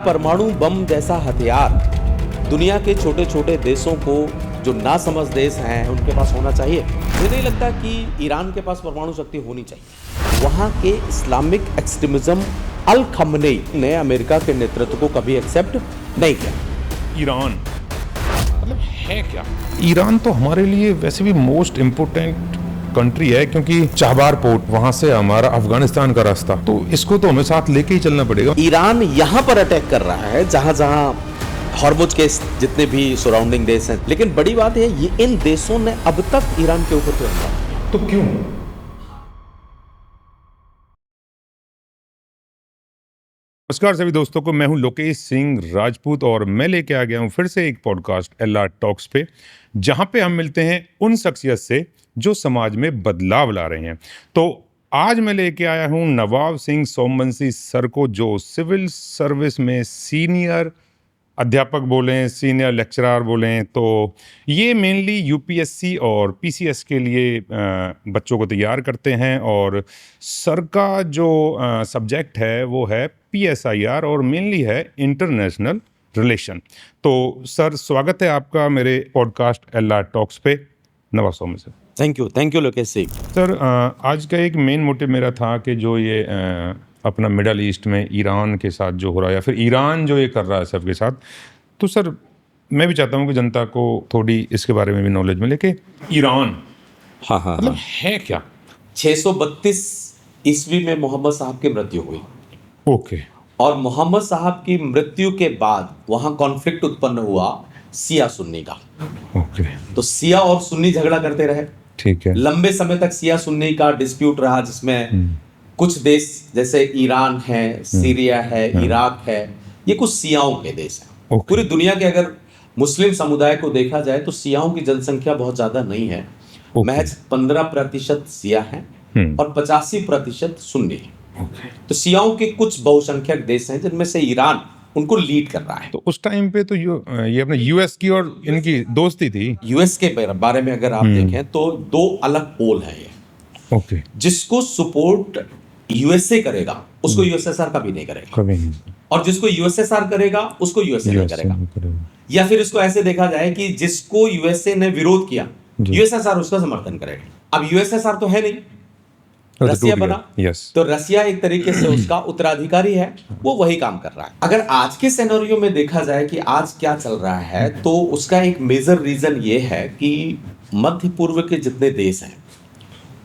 परमाणु बम जैसा हथियार दुनिया के छोटे छोटे देशों को, जो नासमझ देश हैं, उनके पास होना चाहिए। मुझे नहीं लगता कि ईरान के पास परमाणु शक्ति होनी चाहिए। वहाँ के इस्लामिक एक्सट्रीमिज्म अल खमनेई ने अमेरिका के नेतृत्व को कभी एक्सेप्ट नहीं किया। ईरान मतलब है क्या? ईरान तो हमारे लिए वैसे भी मोस्ट इम्पोर्टेंट कंट्री है, क्योंकि चाबार पोर्ट, वहां से हमारा अफगानिस्तान का रास्ता, तो इसको तो हमें साथ लेके ही चलना पड़ेगा। ईरान यहाँ पर अटैक कर रहा है जहाँ जहाँ हॉर्मुज के जितने भी सराउंडिंग देश हैं, लेकिन बड़ी बात है ये इन देशों ने अब तक ईरान के ऊपर तो क्यों? नमस्कार सभी दोस्तों को, मैं हूं लोकेश सिंह राजपूत और मैं लेके आ गया हूं फिर से एक पॉडकास्ट एलआर टॉक्स पे, जहां पे हम मिलते हैं उन शख्सियत से जो समाज में बदलाव ला रहे हैं। तो आज मैं लेके आया हूं नवाब सिंह सोमवंशी सर को, जो सिविल सर्विस में सीनियर अध्यापक बोलें, सीनियर लेक्चरर बोलें, तो ये मेनली यूपीएससी और पीसीएस के लिए बच्चों को तैयार करते हैं। और सर का जो सब्जेक्ट है वो है पीएसआईआर और मेनली है इंटरनेशनल रिलेशन। तो सर, स्वागत है आपका मेरे पॉडकास्ट एलआर टॉक्स पे। Nawab Somvanshi sir. Thank you Lokesh Singh. Sir, आज का एक मेन मोटिव मेरा था कि जो ये अपना मिडल ईस्ट में ईरान के साथ जो हो रहा है, या फिर ईरान जो ये कर रहा है सबके साथ, तो सर मैं भी चाहता हूँ कि जनता को थोड़ी इसके बारे में भी नॉलेज मिले कि ईरान मतलब है क्या। 632 ईस्वी में मोहम्मद साहब की मृत्यु हुई। ओके। और मोहम्मद साहब की मृत्यु के बाद वहां कॉन्फ्लिक्ट उत्पन्न हुआ सिया सुन्नी का। ओके। तो सिया और सुन्नी झगड़ा करते रहे। ठीक है। लंबे समय तक सिया सुन्नी का डिस्प्यूट रहा, जिसमें कुछ देश जैसे ईरान है, सीरिया है, इराक है, ये कुछ सियाओं के देश हैं। पूरी दुनिया के अगर मुस्लिम समुदाय को देखा जाए तो सियाओं की जनसंख्या बहुत ज्यादा नहीं है। महज 15% सिया हैं और 85% सुन्नी है। तो सियाओं के कुछ बहुसंख्यक देश हैं, जिनमें से ईरान उनको लीड कर रहा है। तो उस टाइम पे तो ये अपने यूएस की और इनकी दोस्ती थी। यूएस के बारे में अगर आप देखें तो दो अलग पोल है ये। ओके। जिसको सपोर्ट यूएसए करेगा उसको यूएसएसआर कभी नहीं करेगा, कभी नहीं। और जिसको यूएसएसआर करेगा उसको यूएसए नहीं करेगा। या फिर इसको ऐसे देखा जाए कि जिसको यूएसए ने विरोध किया, यूएसएसआर उसका समर्थन करेगा। अब यूएसएसआर तो है नहीं, रसिया बना। तो रसिया एक तरीके से उसका उत्तराधिकारी है, वो वही काम कर रहा है। अगर आज के सिनेरियो में देखा जाए कि आज क्या चल रहा है, तो उसका एक मेजर रीजन ये है कि मध्य पूर्व के जितने देश हैं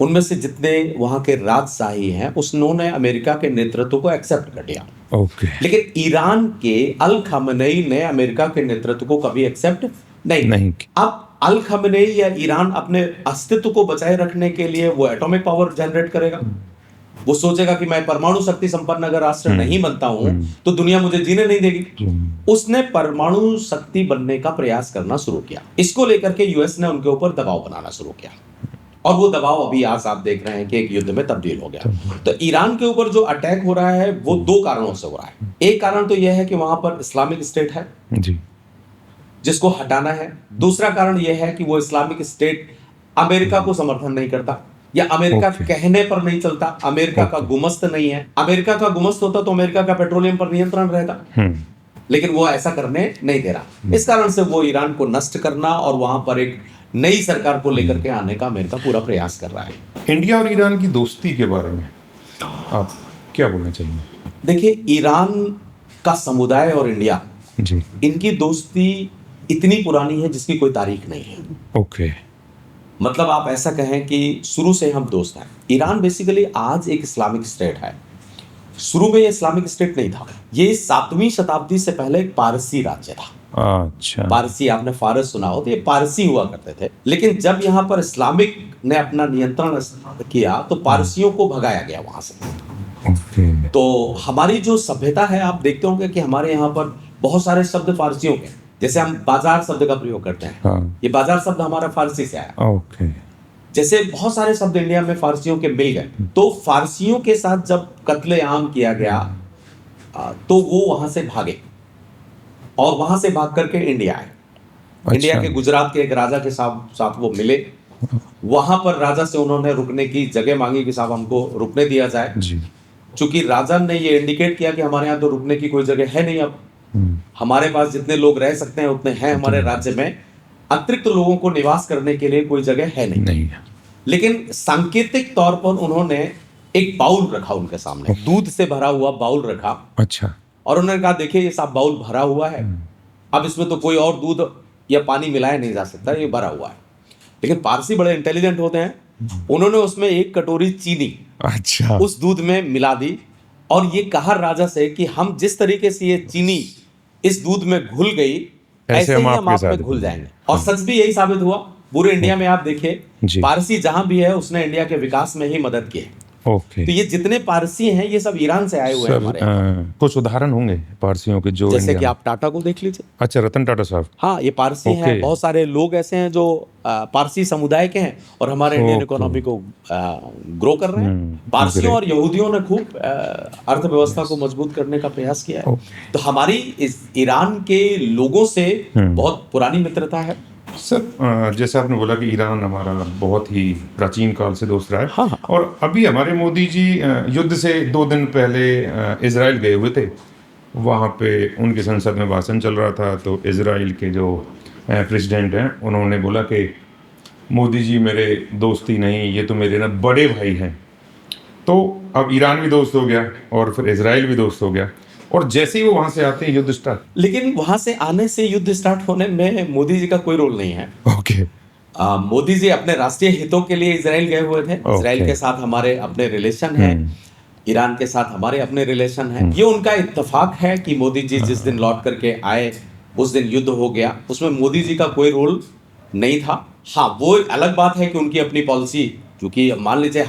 उनमें से जितने वहां के राजशाही हैं, उन्होंने अमेरिका के नेतृत्व को एक्सेप्ट कर लिया। ओके। लेकिन ईरान के अल खमनेई ने अमेरिका के नेतृत्व को कभी एक्सेप्ट नहीं। अब अल खमनेई या ईरान अपने अस्तित्व को बचाए रखने के लिए वो एटॉमिक पावर जनरेट करेगा। वो सोचेगा कि मैं परमाणु शक्ति संपन्न अगर राष्ट्र नहीं बनता हूं तो दुनिया मुझे जीने नहीं देगी। उसने परमाणु शक्ति बनने का प्रयास करना शुरू किया। इसको लेकर के यूएस ने उनके ऊपर दबाव बनाना शुरू किया, और वो दबाव अभी आज आप देख रहे हैं कि एक युद्ध में तब्दील हो गया। तो ईरान के ऊपर जो अटैक हो रहा है वो दो कारणों से हो रहा है। एक कारण तो यह है कि वहां पर इस्लामिक स्टेट है जी, जिसको हटाना है। दूसरा कारण यह है कि वो इस्लामिक स्टेट अमेरिका को समर्थन नहीं करता, या अमेरिका कहने पर नहीं चलता। अमेरिका का गुमस्त नहीं है। अमेरिका का गुमस्त होता तो अमेरिका का पेट्रोलियम पर नियंत्रण रहता, लेकिन वो ऐसा करने नहीं दे रहा। इस कारण से वो ईरान को नष्ट करना और वहां पर एक नई सरकार को लेकर के आने का अमेरिका पूरा प्रयास कर रहा है। इंडिया और ईरान की दोस्ती के बारे में आप क्या बोलना चाहिए? देखिए, ईरान का समुदाय और इंडिया जी, इनकी दोस्ती इतनी पुरानी है जिसकी कोई तारीख नहीं है। ओके। मतलब आप ऐसा कहें कि शुरू से हम दोस्त हैं। ईरान बेसिकली आज एक इस्लामिक स्टेट है। शुरू में ये इस्लामिक स्टेट नहीं था। ये 7वीं शताब्दी से पहले एक पारसी राज्य था। अच्छा। पारसी, आपने फारस सुना हो, तो ये पारसी हुआ करते थे। लेकिन जब यहाँ पर इस्लामिक ने अपना नियंत्रण किया तो पारसियों को भगाया गया वहां से। ओके। तो हमारी जो सभ्यता है, आप देखते होंगे कि हमारे यहाँ पर बहुत सारे शब्द फारसियों के, जैसे हम बाजार शब्द का प्रयोग करते हैं। हाँ। ये बाजार शब्द हमारा फारसी से आया। ओके। जैसे बहुत सारे शब्द इंडिया में फारसियों के मिल गए। तो फारसियों के साथ जब कत्लेआम किया गया तो वो वहां से भागे, और वहां से भाग करके इंडिया आए। अच्छा। इंडिया के गुजरात के एक राजा के साथ वो मिले। वहां पर राजा से उन्होंने रुकने की जगह मांगी कि साहब हमको रुकने दिया जाए। जी। चूंकि राजा ने ये इंडिकेट किया कि हमारे यहाँ तो रुकने की कोई जगह है नहीं, अब हमारे पास जितने लोग रह सकते हैं उतने हैं हमारे राज्य में, अतिरिक्त लोगों को निवास करने के लिए कोई जगह है नहीं। लेकिन सांकेतिक तौर पर उन्होंने एक बाउल रखा उनके सामने, दूध से भरा हुआ बाउल रखा। अच्छा। और उन्होंने कहा देखिए ये सब बाउल भरा हुआ है, अब इसमें तो कोई और दूध या पानी मिलाया नहीं जा सकता, ये भरा हुआ है। लेकिन पारसी बड़े इंटेलिजेंट होते हैं, उन्होंने उसमें एक कटोरी चीनी अच्छा उस दूध में मिला दी और ये कहा राजा से कि हम जिस तरीके से ये चीनी इस दूध में घुल गई ऐसे ही हम आप में घुल जाएंगे। और सच भी यही साबित हुआ। पूरे इंडिया में आप देखिए पारसी जहां भी है उसने इंडिया के विकास में ही मदद की है। ओके। तो ये जितने पारसी हैं ये सब ईरान से आए हुए हैं हमारे। कुछ उदाहरण होंगे पारसियों के जो जैसे कि आप टाटा को देख लीजिए। अच्छा, रतन टाटा साहब। हाँ, ये पारसी हैं। बहुत सारे लोग ऐसे हैं जो पारसी समुदाय के हैं और हमारे इंडियन इकोनॉमी को ग्रो कर रहे हैं। पारसियों और यहूदियों ने खूब अर्थव्यवस्था को मजबूत करने का प्रयास किया है। तो हमारी इस ईरान के लोगों से बहुत पुरानी मित्रता है। सर, जैसे आपने बोला कि ईरान हमारा बहुत ही प्राचीन काल से दोस्त रहा है। हाँ। और अभी हमारे मोदी जी युद्ध से 2 दिन पहले इजराइल गए हुए थे। वहाँ पे उनके संसद में भाषण चल रहा था, तो इजराइल के जो प्रेसिडेंट हैं उन्होंने बोला कि मोदी जी मेरे दोस्ती नहीं, ये तो मेरे ना बड़े भाई हैं। तो अब ईरान भी दोस्त हो गया और फिर इजराइल भी दोस्त हो गया, और जैसे ही वो वहां से आते हैं युद्ध स्टार्ट। लेकिन वहां से आने से युद्ध स्टार्ट होने में मोदी जी का कोई रोल नहीं है। ओके। मोदी जी अपने राष्ट्रीय हितों के लिए इजराइल गए हुए थे। इजराइल के साथ हमारे अपने रिलेशन है, ईरान के साथ हमारे अपने रिलेशन है। ये उनका इत्तेफाक है कि मोदी जी जिस दिन लौट करके आए उस दिन युद्ध हो गया। उसमें मोदी जी का कोई रोल नहीं था। हाँ, वो अलग बात है कि उनकी अपनी पॉलिसी, क्योंकि मान लीजिए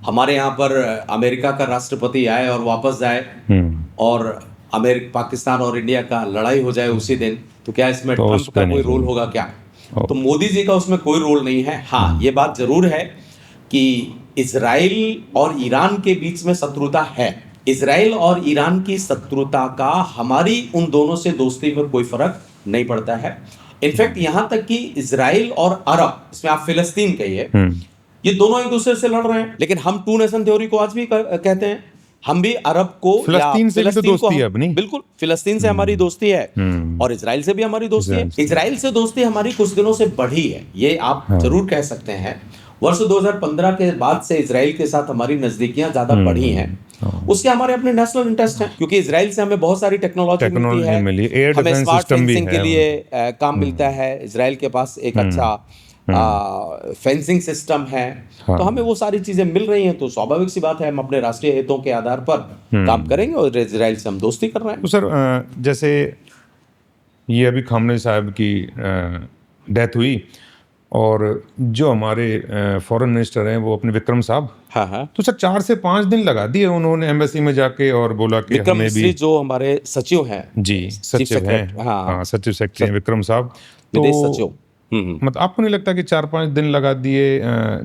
हमारे यहाँ पर अमेरिका का राष्ट्रपति आए और वापस जाए और पाकिस्तान और इंडिया का लड़ाई हो जाए उसी दिन, तो क्या इसमें ट्रंप का कोई रोल होगा क्या? तो मोदी जी का उसमें कोई रोल नहीं है। हाँ, ये बात जरूर है कि इजराइल और ईरान के बीच में शत्रुता है। इजराइल और ईरान की शत्रुता का हमारी उन दोनों से दोस्ती में कोई फर्क नहीं पड़ता है। इनफैक्ट यहाँ तक कि इजराइल और अरब, इसमें आप फिलिस्तीन कहिए, ये दोनों एक दूसरे से लड़ रहे हैं। लेकिन हम 2 नेशन थ्योरी को आज भी कहते हैं। हम भी अरब को, फिलिस्तीन से भी तो दोस्ती है अपनी। बिल्कुल, फिलिस्तीन से हमारी दोस्ती है और इजराइल से भी हमारी दोस्ती है। इजराइल से दोस्ती हमारी कुछ दिनों से बढ़ी है, ये आप जरूर कह सकते हैं। वर्ष 2015 के बाद से इजराइल के साथ हमारी नजदीकियां ज्यादा बढ़ी हैं। उसके हमारे अपने नेशनल इंटरेस्ट हैं, क्योंकि इजराइल से हमें बहुत सारी टेक्नोलॉजी मिलती है, हमें स्मार्ट फेंसिंग के लिए काम मिलता है। इजराइल के पास एक अच्छा फेंसिंग सिस्टम है। तो हमें वो सारी चीजें मिल रही हैं, तो स्वाभाविक सी बात है हम अपने राष्ट्रीय हितों के आधार पर काम करेंगे और इजराइल से हम दोस्ती कर रहे हैं। तो सर, जैसे ये अभी खामनेई साहब की डेथ हुई और जो हमारे फॉरेन मिनिस्टर हैं वो अपने विक्रम साहब, हाँ, तो सर 4 से 5 दिन लगा दिए उन्होंने एम्बेसी में जाके और बोला कि विक्रम हमें भी, जो हमारे सचिव हैं जी सचिव हैं, हाँ सचिव सेक्रेटरी हैं विक्रम साहब, विदेश सचिव। मतलब आपको नहीं लगता कि 4-5 दिन लगा दिए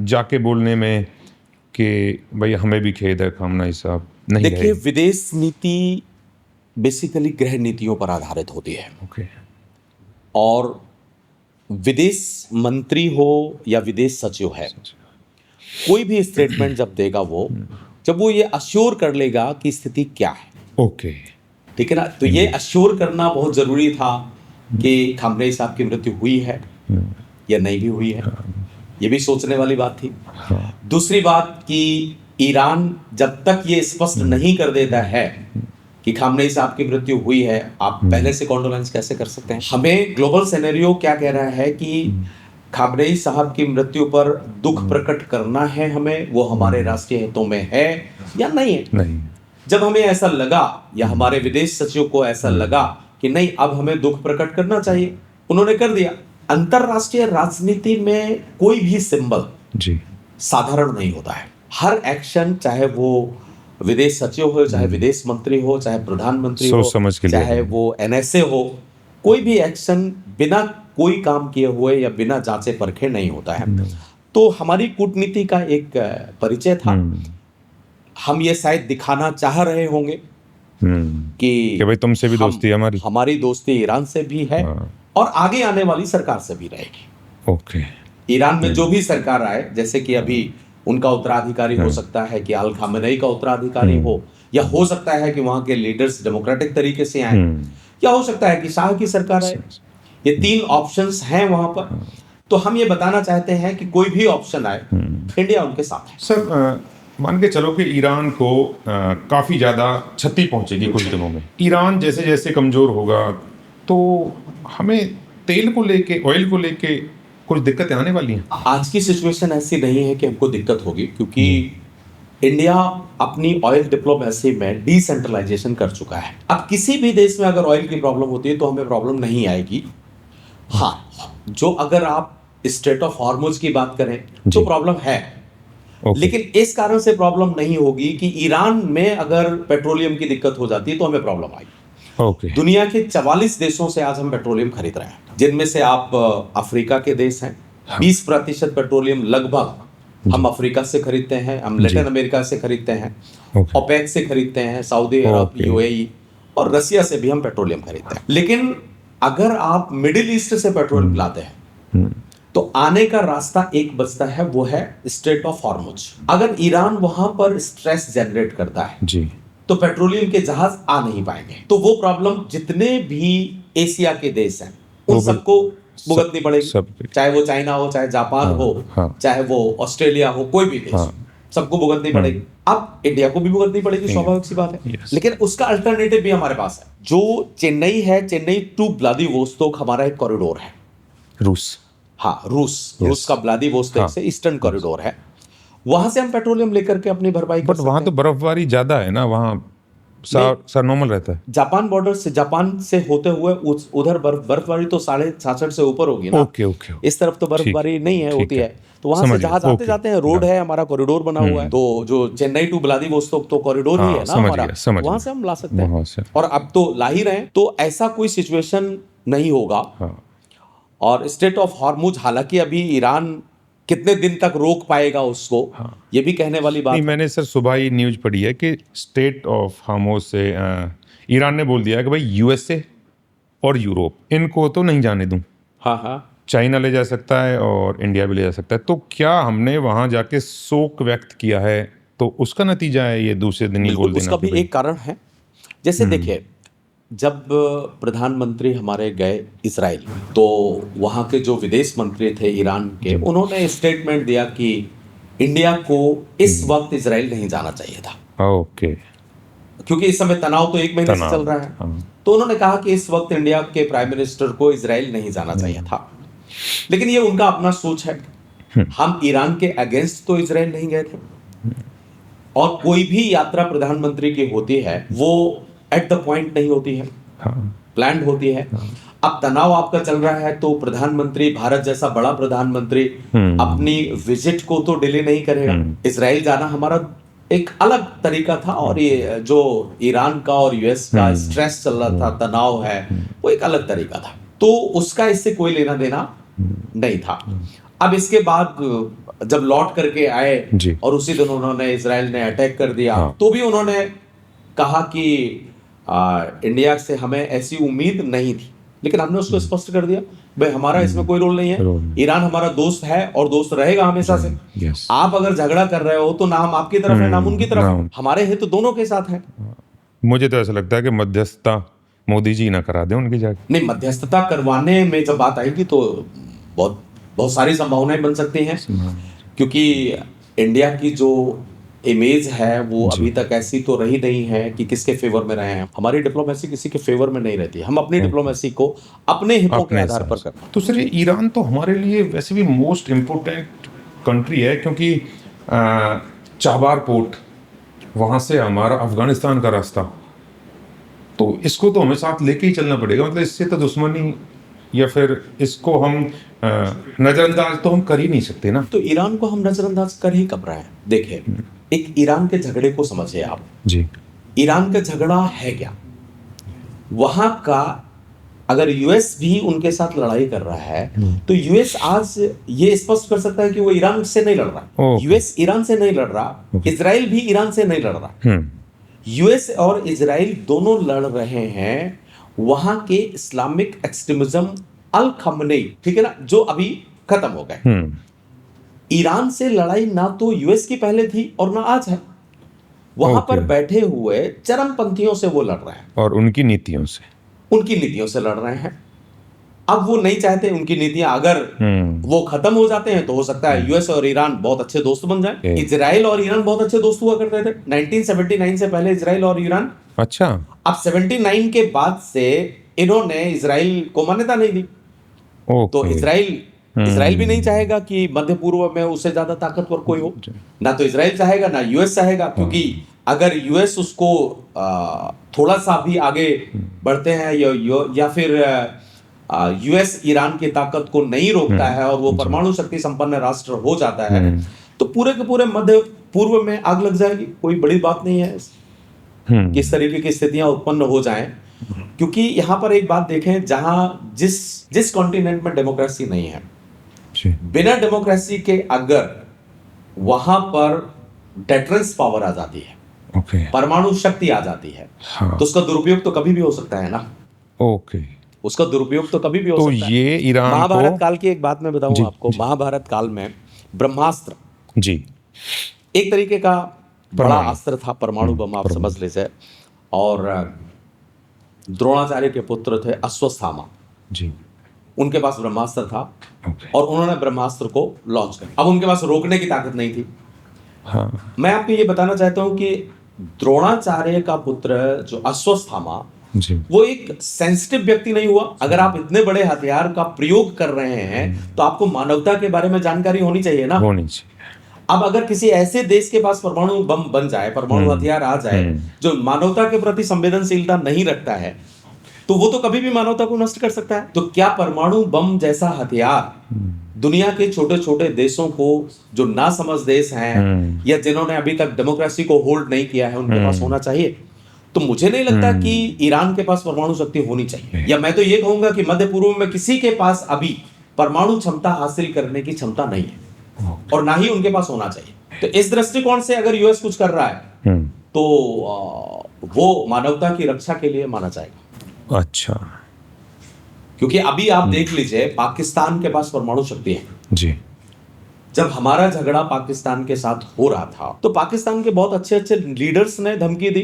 जाके बोलने में कि भाई हमें भी खेद है खामनेई साहब नहीं? देखिए, विदेश नीति बेसिकली गृह नीतियों पर आधारित होती है। ओके। और विदेश मंत्री हो या विदेश सचिव है, कोई भी स्टेटमेंट जब देगा वो, जब वो ये अश्योर कर लेगा कि स्थिति क्या है। ओके, ठीक है ना? तो ये अश्योर करना बहुत जरूरी था कि खामनेई साहब की मृत्यु हुई है या नहीं भी हुई है, ये भी सोचने वाली बात थी। दूसरी बात कि ईरान जब तक ये स्पष्ट नहीं कर देता है कि खामनेई साहब की मृत्यु हुई है, आप पहले से कॉन्डोलेंस कैसे कर सकते हैं? हमें ग्लोबल सिनेरियो क्या कह रहा है कि खामनेई साहब की मृत्यु पर दुख प्रकट करना है हमें, वो हमारे राष्ट्रीय हितों में है या नहीं है? नहीं। जब हमें ऐसा लगा या हमारे विदेश सचिव को ऐसा लगा कि नहीं, अब हमें दुख प्रकट करना चाहिए, उन्होंने कर दिया। अंतरराष्ट्रीय राजनीति में कोई भी सिंबल जी साधारण नहीं होता है। हर एक्शन, चाहे वो विदेश सचिव हो, चाहे विदेश मंत्री हो, चाहे प्रधानमंत्री हो, समझ के चाहे वो NSA हो, कोई भी एक्शन बिना कोई काम किए हुए या बिना जांचे परखे नहीं होता है। तो हमारी कूटनीति का एक परिचय था। हम ये शायद दिखाना चाह रहे होंगे कि भाई तुमसे भी दोस्ती है हमारी दोस्ती ईरान से भी है और आगे आने वाली सरकार से भी रहेगी। ओके। ईरान में जो भी सरकार आए, जैसे कि अभी उनका उत्तराधिकारी हो सकता है कि अल खामेनेई का उत्तराधिकारी हो, या हो सकता है कि वहां के लीडर्स डेमोक्रेटिक तरीके से आए, या हो सकता है कि शाह की सरकार आए। ये 3 ऑप्शंस हैं वहां पर। तो हम ये बताना चाहते हैं कि कोई भी ऑप्शन आए, इंडिया उनके साथ है। सर मान के चलो कि ईरान को काफ़ी ज़्यादा क्षति पहुंचेगी कुछ दिनों में। ईरान जैसे जैसे कमज़ोर होगा तो हमें तेल को लेके, ऑयल को लेके कुछ दिक्कतें आने वाली हैं। आज की सिचुएशन ऐसी नहीं है कि हमको दिक्कत होगी, क्योंकि इंडिया अपनी ऑयल डिप्लोमेसी में डिसेंट्रलाइजेशन कर चुका है। अब किसी भी देश में अगर ऑयल की प्रॉब्लम होती है तो हमें प्रॉब्लम नहीं आएगी। हाँ, जो अगर आप स्ट्रेट ऑफ हॉर्मुज की बात करें तो प्रॉब्लम है, लेकिन इस कारण से प्रॉब्लम नहीं होगी कि ईरान में अगर पेट्रोलियम की दिक्कत हो जाती है तो हमें प्रॉब्लम आएगी। दुनिया के 44 देशों से आज हम पेट्रोलियम खरीद रहे हैं, जिनमें से आप अफ्रीका के देश हैं। 20% पेट्रोलियम लगभग हम अफ्रीका से खरीदते हैं, हम लैटिन अमेरिका से खरीदते हैं, ओपेक से खरीदते हैं, सऊदी अरब, यूएई और रसिया से भी हम पेट्रोलियम खरीदते हैं। लेकिन अगर आप मिडिल ईस्ट से पेट्रोल लाते हैं तो आने का रास्ता एक बचता है, वो है स्ट्रेट ऑफ हॉर्मुज। अगर ईरान वहां पर स्ट्रेस जनरेट करता है जी, तो पेट्रोलियम के जहाज आ नहीं पाएंगे। तो वो प्रॉब्लम जितने भी एशिया के देश हैं उन सबको भुगतनी पड़ेगी, चाहे वो चाइना हो, चाहे जापान हो, चाहे वो ऑस्ट्रेलिया हो, कोई भी देश, सबको भुगतनी पड़ेगी। अब इंडिया को भी भुगतनी पड़ेगी, स्वाभाविक सी बात है। लेकिन उसका अल्टरनेटिव भी हमारे पास है। जो चेन्नई है, चेन्नई टू व्लादिवोस्तोक हमारा एक कॉरिडोर है। रूस का व्लादिवोस्तोक से ईस्टर्न कॉरिडोर है, वहां से हम पेट्रोलियम लेकर के अपनी भरपाई कर सकते हैं। वहां तो बर्फबारी ज्यादा है ना, वहां सर नॉर्मल रहता है। जापान बॉर्डर से, जापान से होते हुए उधर बर्फबारी तो 66.5 से ऊपर होगी ना। ओके। इस तरफ तो बर्फबारी नहीं है, होती है। तो वहां से जहाज आते जाते हैं, रोड है, हमारा कॉरिडोर बना हुआ है। तो जो चेन्नई टू व्लादिवोस्तोक तो कॉरिडोर ही है ना हमारा, वहां से हम ला सकते हैं, और अब तो ला ही रहे हैं। तो ऐसा कोई सिचुएशन नहीं होगा। और स्ट्रेट ऑफ हॉर्मुज, हालांकि अभी ईरान कितने दिन तक रोक पाएगा उसको, ये भी कहने वाली बात नहीं। मैंने सर सुबह ही न्यूज पढ़ी है कि स्ट्रेट ऑफ हॉर्मुज से ईरान ने बोल दिया है कि भाई यूएसए और यूरोप इनको तो नहीं जाने दूं। चाइना ले जा सकता है और इंडिया भी ले जा सकता है। तो क्या हमने वहां जाके शोक व्यक्त किया है तो उसका नतीजा है ये दूसरे दिन ही बोल देना? उसका भी एक कारण है। जैसे देखिए, जब प्रधानमंत्री हमारे गए इजराइल, तो वहाँ के जो विदेश मंत्री थे ईरान के, उन्होंने स्टेटमेंट दिया कि इंडिया को इस वक्त इजराइल नहीं जाना चाहिए था। ओके। क्योंकि इस समय तनाव तो 1 महीने से चल रहा है। तो उन्होंने कहा कि इस वक्त इंडिया के प्राइम मिनिस्टर को इजराइल नहीं जाना चाहिए था। लेकिन ये उनका अपना सोच है। हम ईरान के अगेंस्ट तो इजराइल नहीं गए थे, और कोई भी यात्रा प्रधानमंत्री की होती है वो एट द पॉइंट नहीं होती है, प्लान्ड होती है। अब तनाव आपका चल रहा है तो प्रधानमंत्री, भारत जैसा बड़ा प्रधानमंत्री अपनी विजिट को तो डिले नहीं करेगा। इजराइल जाना हमारा एक अलग तरीका था, और ये जो ईरान का और यूएस का स्ट्रेस चल रहा था, तनाव है, वो एक अलग तरीका था। तो उसका इससे कोई लेना देना नहीं था। अब इसके बाद जब लौट करके आए और उसी दिन उन्होंने, इजराइल ने अटैक कर दिया, तो भी उन्होंने कहा कि इंडिया से हमें ऐसी उम्मीद नहीं थी। लेकिन हमने उसको स्पष्ट कर दिया, भाई हमारा इसमें कोई रोल नहीं है। ईरान हमारा दोस्त है और दोस्त रहेगा हमेशा से। आप अगर झगड़ा कर रहे हो तो ना हम आपकी तरफ है, ना उनकी तरफ। हमारे हित तो दोनों के साथ है। मुझे तो ऐसा लगता है कि मध्यस्थता मोदी जी ना करा दे उनकी जाके। नहीं, मध्यस्थता करवाने में जब बात आएगी तो बहुत सारी संभावनाएं बन सकती हैं, क्योंकि इंडिया की जो इमेज है वो अभी तक ऐसी तो रही नहीं है कि किसके फेवर में रहे हैं। हमारी डिप्लोमेसी किसी के फेवर में नहीं रहती। हम अपनी डिप्लोमेसी को अपने हितों के आधार पर करते हैं। तो सर, ईरान तो हमारे लिए वैसे भी मोस्ट इम्पोर्टेंट कंट्री है, क्योंकि चाबार पोर्ट, वहाँ से हमारा अफगानिस्तान का रास्ता, तो इसको तो हमें साथ लेके ही चलना पड़ेगा। मतलब इससे तो दुश्मनी या फिर इसको हम नजरअंदाज तो हम कर ही नहीं सकते ना। तो ईरान को हम नजरअंदाज कर ही कब रहे हैं? देखिए, एक ईरान के झगड़े को समझिए आप जी। ईरान का झगड़ा है क्या? वहां का, अगर यूएस भी उनके साथ लड़ाई कर रहा है तो यूएस आज ये स्पष्ट कर सकता है कि वो ईरान से नहीं लड़ रहा। यूएस ईरान से नहीं लड़ रहा, इजराइल भी ईरान से नहीं लड़ रहा। यूएस और इजराइल दोनों लड़ रहे हैं वहां के इस्लामिक एक्सट्रीमिज्म, अल खमनेई, ठीक है ना, जो अभी खत्म हो गए। ईरान से लड़ाई ना तो यूएस की पहले थी और ना आज है। वहां पर बैठे हुए चरमपंथियों से वो लड़ रहे हैं और उनकी नीतियों से लड़ रहे हैं। अब वो नहीं चाहते उनकी नीतियां अगर वो खत्म हो जाते हैं तो हो सकता है यूएस और ईरान बहुत अच्छे दोस्त बन जाए। इजराइल और ईरान बहुत अच्छे दोस्त हुआ करते थे 1979 से पहले, इजराइल और ईरान। अच्छा। अब 79 के बाद से इन्होंने इजराइल को मान्यता नहीं दी। तो इजराइल भी नहीं चाहेगा कि मध्य पूर्व में उससे ज्यादा ताकतवर कोई हो। ना तो इजराइल चाहेगा ना यूएस चाहेगा, क्योंकि अगर यूएस उसको थोड़ा सा भी आगे बढ़ते हैं या फिर यूएस ईरान की ताकत को नहीं रोकता है और वो परमाणु शक्ति संपन्न राष्ट्र हो जाता है, तो पूरे के पूरे मध्य पूर्व में आग लग जाएगी। कोई बड़ी बात नहीं है किस तरीके की स्थितियां उत्पन्न हो जाएं। क्योंकि यहाँ पर एक बात देखें, जहां जिस कॉन्टिनेंट में डेमोक्रेसी नहीं है, बिना डेमोक्रेसी के अगर वहां पर डेटरेंस पावर आ जाती है, परमाणु शक्ति आ जाती है, तो उसका दुरुपयोग तो कभी भी हो सकता है ना। उसका दुरुपयोग तो कभी भी हो सकता है। ये ईरान महाभारत काल की एक बात मैं बताऊं आपको। महाभारत काल में ब्रह्मास्त्र एक तरीके का बड़ा अस्त्र था, परमाणु बम आप समझ लीजिए। और द्रोणाचार्य के पुत्र थे अश्वत्थामा, उनके पास ब्रह्मास्त्र था और उन्होंने ब्रह्मास्त्र को लॉन्च किया। अब उनके पास रोकने की ताकत नहीं थी। मैं आपको ये बताना चाहता हूं कि द्रोणाचार्य का पुत्र जो अश्वत्थामा, वो एक सेंसिटिव व्यक्ति नहीं हुआ। अगर आप इतने बड़े हथियार का प्रयोग कर रहे हैं तो आपको मानवता के बारे में जानकारी होनी चाहिए ना। अब अगर किसी ऐसे देश के पास परमाणु बम बन जाए, परमाणु हथियार आ जाए, जो मानवता के प्रति संवेदनशीलता नहीं रखता है, तो वो तो कभी भी मानवता को नष्ट कर सकता है। तो क्या परमाणु बम जैसा हथियार दुनिया के छोटे छोटे देशों को, जो ना समझ देश हैं या जिन्होंने अभी तक डेमोक्रेसी को होल्ड नहीं किया है, उनके पास होना चाहिए? तो मुझे नहीं लगता कि ईरान के पास परमाणु शक्ति होनी चाहिए। या मैं तो ये कहूंगा कि मध्य पूर्व में किसी के पास अभी परमाणु क्षमता हासिल करने की क्षमता नहीं है और ना ही उनके पास होना चाहिए। तो इस दृष्टिकोण से अगर यूएस कुछ कर रहा है तो वो मानवता की रक्षा के लिए माना जाएगा। अच्छा। क्योंकि अभी आप देख लीजिए, पाकिस्तान के पास परमाणु शक्ति है जी। जब हमारा झगड़ा पाकिस्तान के साथ हो रहा था तो पाकिस्तान के बहुत अच्छे अच्छे लीडर्स ने धमकी दी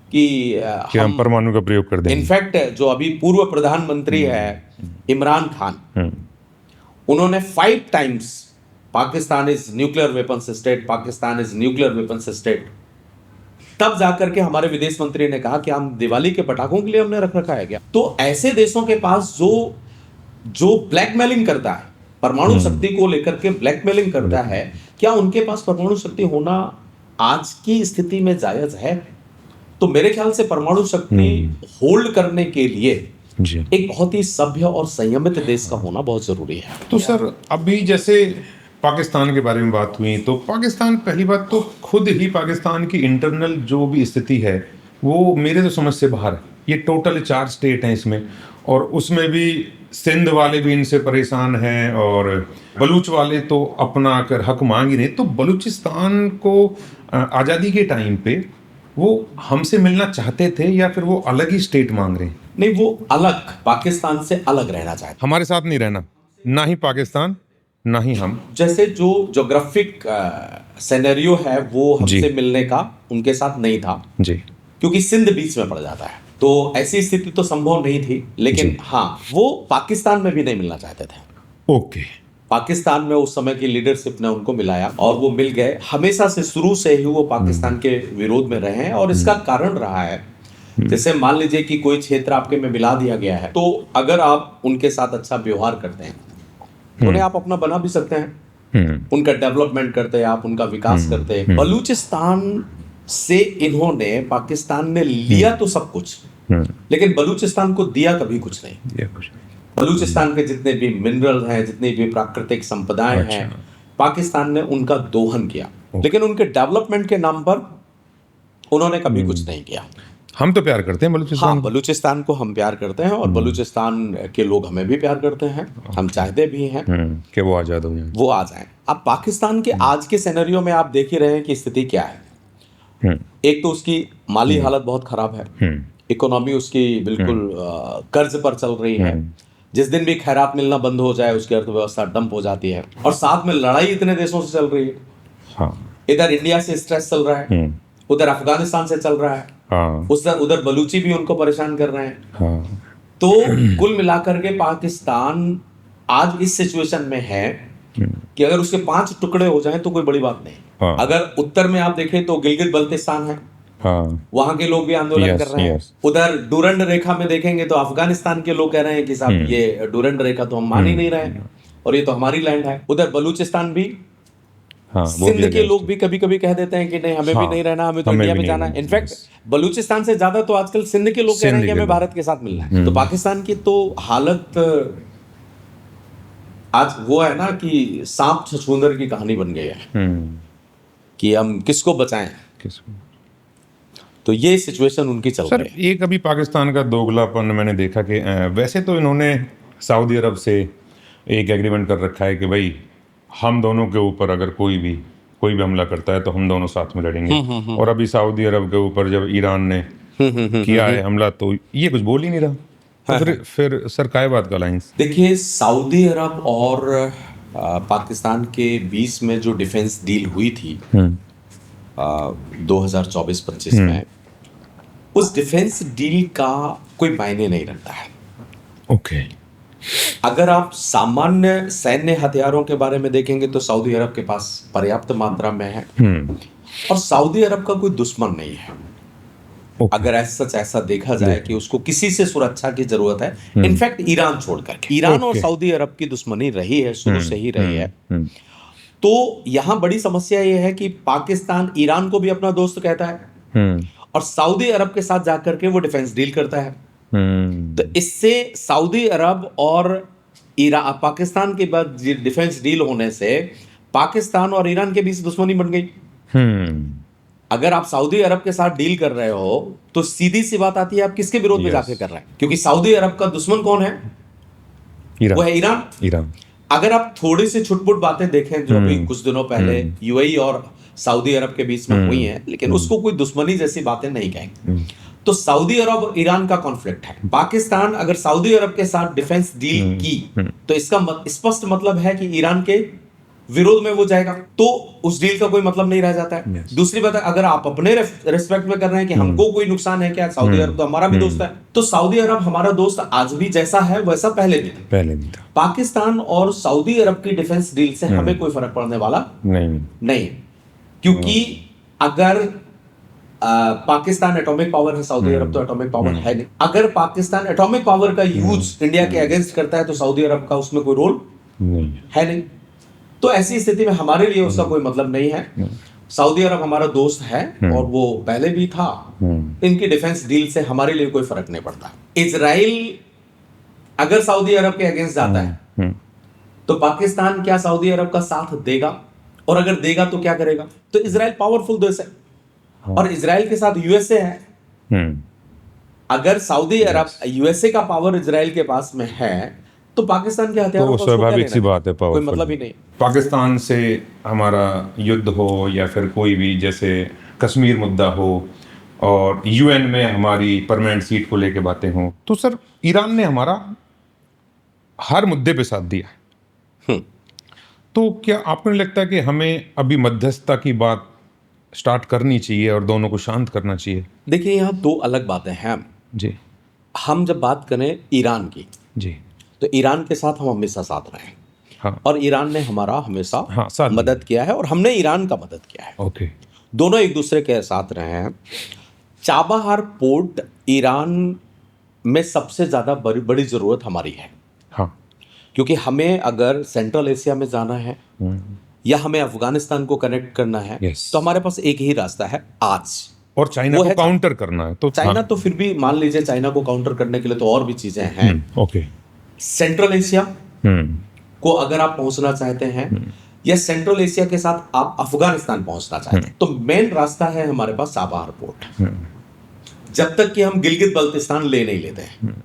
कि हम परमाणु का प्रयोग कर देंगे। इनफैक्ट जो अभी पूर्व प्रधानमंत्री है इमरान खान, उन्होंने 5 times Pakistan is nuclear weapons state, Pakistan is nuclear weapons state. तब जाकर के हमारे विदेश मंत्री ने कहा कि हम दिवाली के पटाखों के लिए हमने रख रखा है क्या? तो ऐसे देशों के पास जो ब्लैकमेलिंग करता है, परमाणु शक्ति को लेकर के ब्लैकमेलिंग करता है, क्या उनके पास परमाणु शक्ति होना आज की स्थिति में जायज है? तो मेरे ख्याल से परमाणु शक्ति होल्ड करने के लिए एक बहुत ही सभ्य और संयमित देश का होना बहुत जरूरी है। तो सर, अभी जैसे पाकिस्तान के बारे में बात हुई, तो पाकिस्तान, पहली बात तो खुद ही पाकिस्तान की इंटरनल जो भी स्थिति है वो मेरे तो समझ से बाहर है। ये टोटल 4 स्टेट हैं इसमें, और उसमें भी सिंध वाले भी इनसे परेशान हैं और बलूच वाले तो अपना कर हक मांग ही नहीं। तो बलूचिस्तान को आज़ादी के टाइम पे वो हमसे मिलना चाहते थे या फिर वो अलग ही स्टेट मांग रहे हैं? नहीं, वो अलग, पाकिस्तान से अलग रहना चाहते, हमारे साथ नहीं रहना, ना ही पाकिस्तान ना ही हम। जैसे जो ज्योग्राफिक सिनेरियो है वो हमसे मिलने का उनके साथ नहीं था जी, क्योंकि सिंध बीच में पड़ जाता है, तो ऐसी स्थिति तो संभव नहीं थी। लेकिन हाँ, वो पाकिस्तान में भी नहीं मिलना चाहते थे। ओके। पाकिस्तान में उस समय की लीडरशिप ने उनको मिलाया और वो मिल गए। हमेशा से शुरू से ही वो पाकिस्तान के विरोध में रहे हैं और इसका कारण रहा है, जैसे मान लीजिए कि कोई क्षेत्र आपके में मिला दिया गया है, तो अगर आप उनके साथ अच्छा व्यवहार करते हैं तो उन्हें आप अपना बना भी सकते हैं, उनका डेवलपमेंट करते हैं, आप उनका विकास करते हैं। बलूचिस्तान से इन्होंने, पाकिस्तान ने लिया तो सब कुछ, लेकिन बलूचिस्तान को दिया कभी कुछ नहीं। बलूचिस्तान के जितने भी मिनरल हैं, जितनी भी प्राकृतिक संपदाएं हैं, पाकिस्तान ने उनका दोहन किया, लेकिन उनके डेवलपमेंट के नाम पर उन्होंने कभी कुछ नहीं किया। हम तो प्यार करते हैं बलूचिस्तान। हाँ, बलूचिस्तान को हम प्यार करते हैं और बलूचिस्तान के लोग हमें भी प्यार करते हैं, हम चाहते भी हैं कि वो आज़ाद हो जाए, वो आ जाएं। अब पाकिस्तान के आज के सिनेरियो में आप देख ही रहे हैं कि स्थिति क्या है। एक तो उसकी माली हालत बहुत खराब है, इकोनॉमी उसकी बिल्कुल कर्ज पर चल रही है, जिस दिन भी खैरात मिलना बंद हो जाए उसकी अर्थव्यवस्था डंप हो जाती है, और साथ में लड़ाई इतने देशों से चल रही है। हाँ, इधर इंडिया से स्ट्रेस चल रहा है, उधर अफगानिस्तान से चल रहा है, हाँ, उधर बलूची भी उनको परेशान कर रहे हैं। हाँ, तो कुल मिलाकर के पाकिस्तान आज इस सिचुएशन में है कि अगर उसके 5 टुकड़े हो जाएं तो कोई बड़ी बात नहीं। हाँ, अगर उत्तर में आप देखें तो गिलगित बल्तिस्तान है, हाँ, वहां के लोग भी आंदोलन कर रहे हैं। उधर डूरंड रेखा में देखेंगे तो अफगानिस्तान के लोग कह रहे हैं कि साहब ये डूरंड रेखा तो हम मान ही नहीं रहे हैं और ये तो हमारी लैंड है। उधर बलूचिस्तान भी, हाँ, सिंध के लोग भी कभी कभी कह देते हैं कि नहीं हमें भी नहीं रहना, हमें तो इंडिया में जाना है। इनफैक्ट बलूचिस्तान से ज्यादा तो आजकल सिंध के लोग कह रहे हैं कि हमें भारत के साथ मिलना है। तो पाकिस्तान की तो हालत आज वो है ना कि सांप छछूंदर की कहानी बन गई है कि हम किसको बचाएं। तो ये सिचुएशन उनकी चल रही है। सर, एक अभी पाकिस्तान का दोगलापन मैंने देखा कि वैसे तो इन्होंने सऊदी अरब से एक एग्रीमेंट कर रखा है कि भाई हम दोनों के ऊपर अगर कोई भी हमला करता है तो हम दोनों साथ में लड़ेंगे। और अभी सऊदी अरब के ऊपर जब ईरान ने किया है हमला तो ये कुछ बोल ही नहीं रहा। तो फिर सर काय बात का अलायंस? देखिए, सऊदी अरब और पाकिस्तान के बीच में जो डिफेंस डील हुई थी 2024-25 में, उस डिफेंस डील का कोई मायने नहीं रखता है। ओके। अगर आप सामान्य सैन्य हथियारों के बारे में देखेंगे तो सऊदी अरब के पास पर्याप्त मात्रा में है और सऊदी अरब का कोई दुश्मन नहीं है। अगर ऐसा देखा जाए कि उसको किसी से सुरक्षा की जरूरत है, इनफैक्ट ईरान छोड़कर, ईरान और सऊदी अरब की दुश्मनी रही है, शुरू से ही रही है। तो यहाँ बड़ी समस्या ये है कि पाकिस्तान ईरान को भी अपना दोस्त कहता है और सऊदी अरब के साथ जाकर के वो डिफेंस डील करता है। तो इससे सऊदी अरब और पाकिस्तान के बाद डिफेंस डील होने से पाकिस्तान और ईरान के बीच दुश्मनी बन गई। अगर आप सऊदी अरब के साथ डील कर रहे हो तो सीधी सी बात आती है आप किसके विरोध में जाके कर रहे हैं, क्योंकि सऊदी अरब का दुश्मन कौन है? वो है ईरान। अगर आप थोड़ी सी छुटपुट बातें देखें जो अभी कुछ दिनों पहले यूएई और सऊदी अरब के बीच में हुई हैं, लेकिन उसको कोई दुश्मनी जैसी बातें नहीं कहेंगे। तो सऊदी अरब और ईरान का कॉन्फ्लिक्ट है। पाकिस्तान अगर सऊदी अरब के साथ डिफेंस डील की तो इसका स्पष्ट मतलब है कि ईरान के विरोध में वो जाएगा, तो उस डील का कोई मतलब नहीं रह जाता है। दूसरी बात, अगर आप अपने रेस्पेक्ट में कर रहे हैं कि हमको कोई नुकसान है क्या, सऊदी अरब तो हमारा भी दोस्त है, तो सऊदी अरब हमारा दोस्त आज भी जैसा है वैसा पहले भी था। पाकिस्तान और सऊदी अरब की डिफेंस डील से हमें कोई फर्क पड़ने वाला नहीं, क्योंकि अगर पाकिस्तान एटॉमिक पावर है, सऊदी अरब तो एटॉमिक पावर है नहीं। अगर पाकिस्तान एटॉमिक पावर का यूज इंडिया के अगेंस्ट करता है तो सऊदी अरब का उसमें कोई रोल है नहीं। तो ऐसी स्थिति में हमारे लिए उसका कोई मतलब नहीं है। सऊदी अरब हमारा दोस्त है और वो पहले भी था। इनकी डिफेंस डील से हमारे लिए कोई फर्क नहीं पड़ता। इजराइल अगर सऊदी अरब के अगेंस्ट जाता है तो पाकिस्तान क्या सऊदी अरब का साथ देगा, और अगर देगा तो क्या करेगा? तो इजराइल पावरफुल देश है और इजराइल के साथ यूएसए है। अगर सऊदी अरब यूएसए का पावर इजराइल के पास में है तो पाकिस्तान के हथियारों तो स्वाभाविक सी बात है, कोई मतलब ही नहीं। पाकिस्तान से हमारा युद्ध हो या फिर कोई भी जैसे कश्मीर मुद्दा हो और यूएन में हमारी परमानेंट सीट को लेके बातें हो, तो सर ईरान ने हमारा हर मुद्दे पे साथ दिया। तो क्या आपको नहीं लगता कि हमें अभी मध्यस्थता की बात स्टार्ट करनी चाहिए और दोनों को शांत करना चाहिए? देखिए, यहाँ दो अलग बातें हैं जी। हम जब बात करें ईरान की जी, तो ईरान के साथ हम हमेशा साथ रहे हैं। हाँ। और ईरान ने हमारा हमेशा मदद किया है और हमने ईरान का मदद किया है। ओके। दोनों एक दूसरे के साथ रहे हैं। चाबहार पोर्ट ईरान में सबसे ज़्यादा बड़ी ज़रूरत हमारी है। हाँ। क्योंकि हमें अगर सेंट्रल एशिया में जाना है या हमें अफगानिस्तान को कनेक्ट करना है तो हमारे पास एक ही रास्ता है आज, और चाइना को काउंटर करना है। तो चाइना तो फिर भी मान लीजिए, चाइना को काउंटर करने के लिए तो और भी चीज़ें हैं। ओके। सेंट्रल एशिया को अगर आप पहुंचना चाहते हैं या सेंट्रल एशिया के साथ आप अफगानिस्तान पहुंचना चाहते हैं तो मेन रास्ता है हमारे पास चाबहार पोर्ट। जब तक कि हम गिलगित बल्तिस्तान ले नहीं लेते हैं,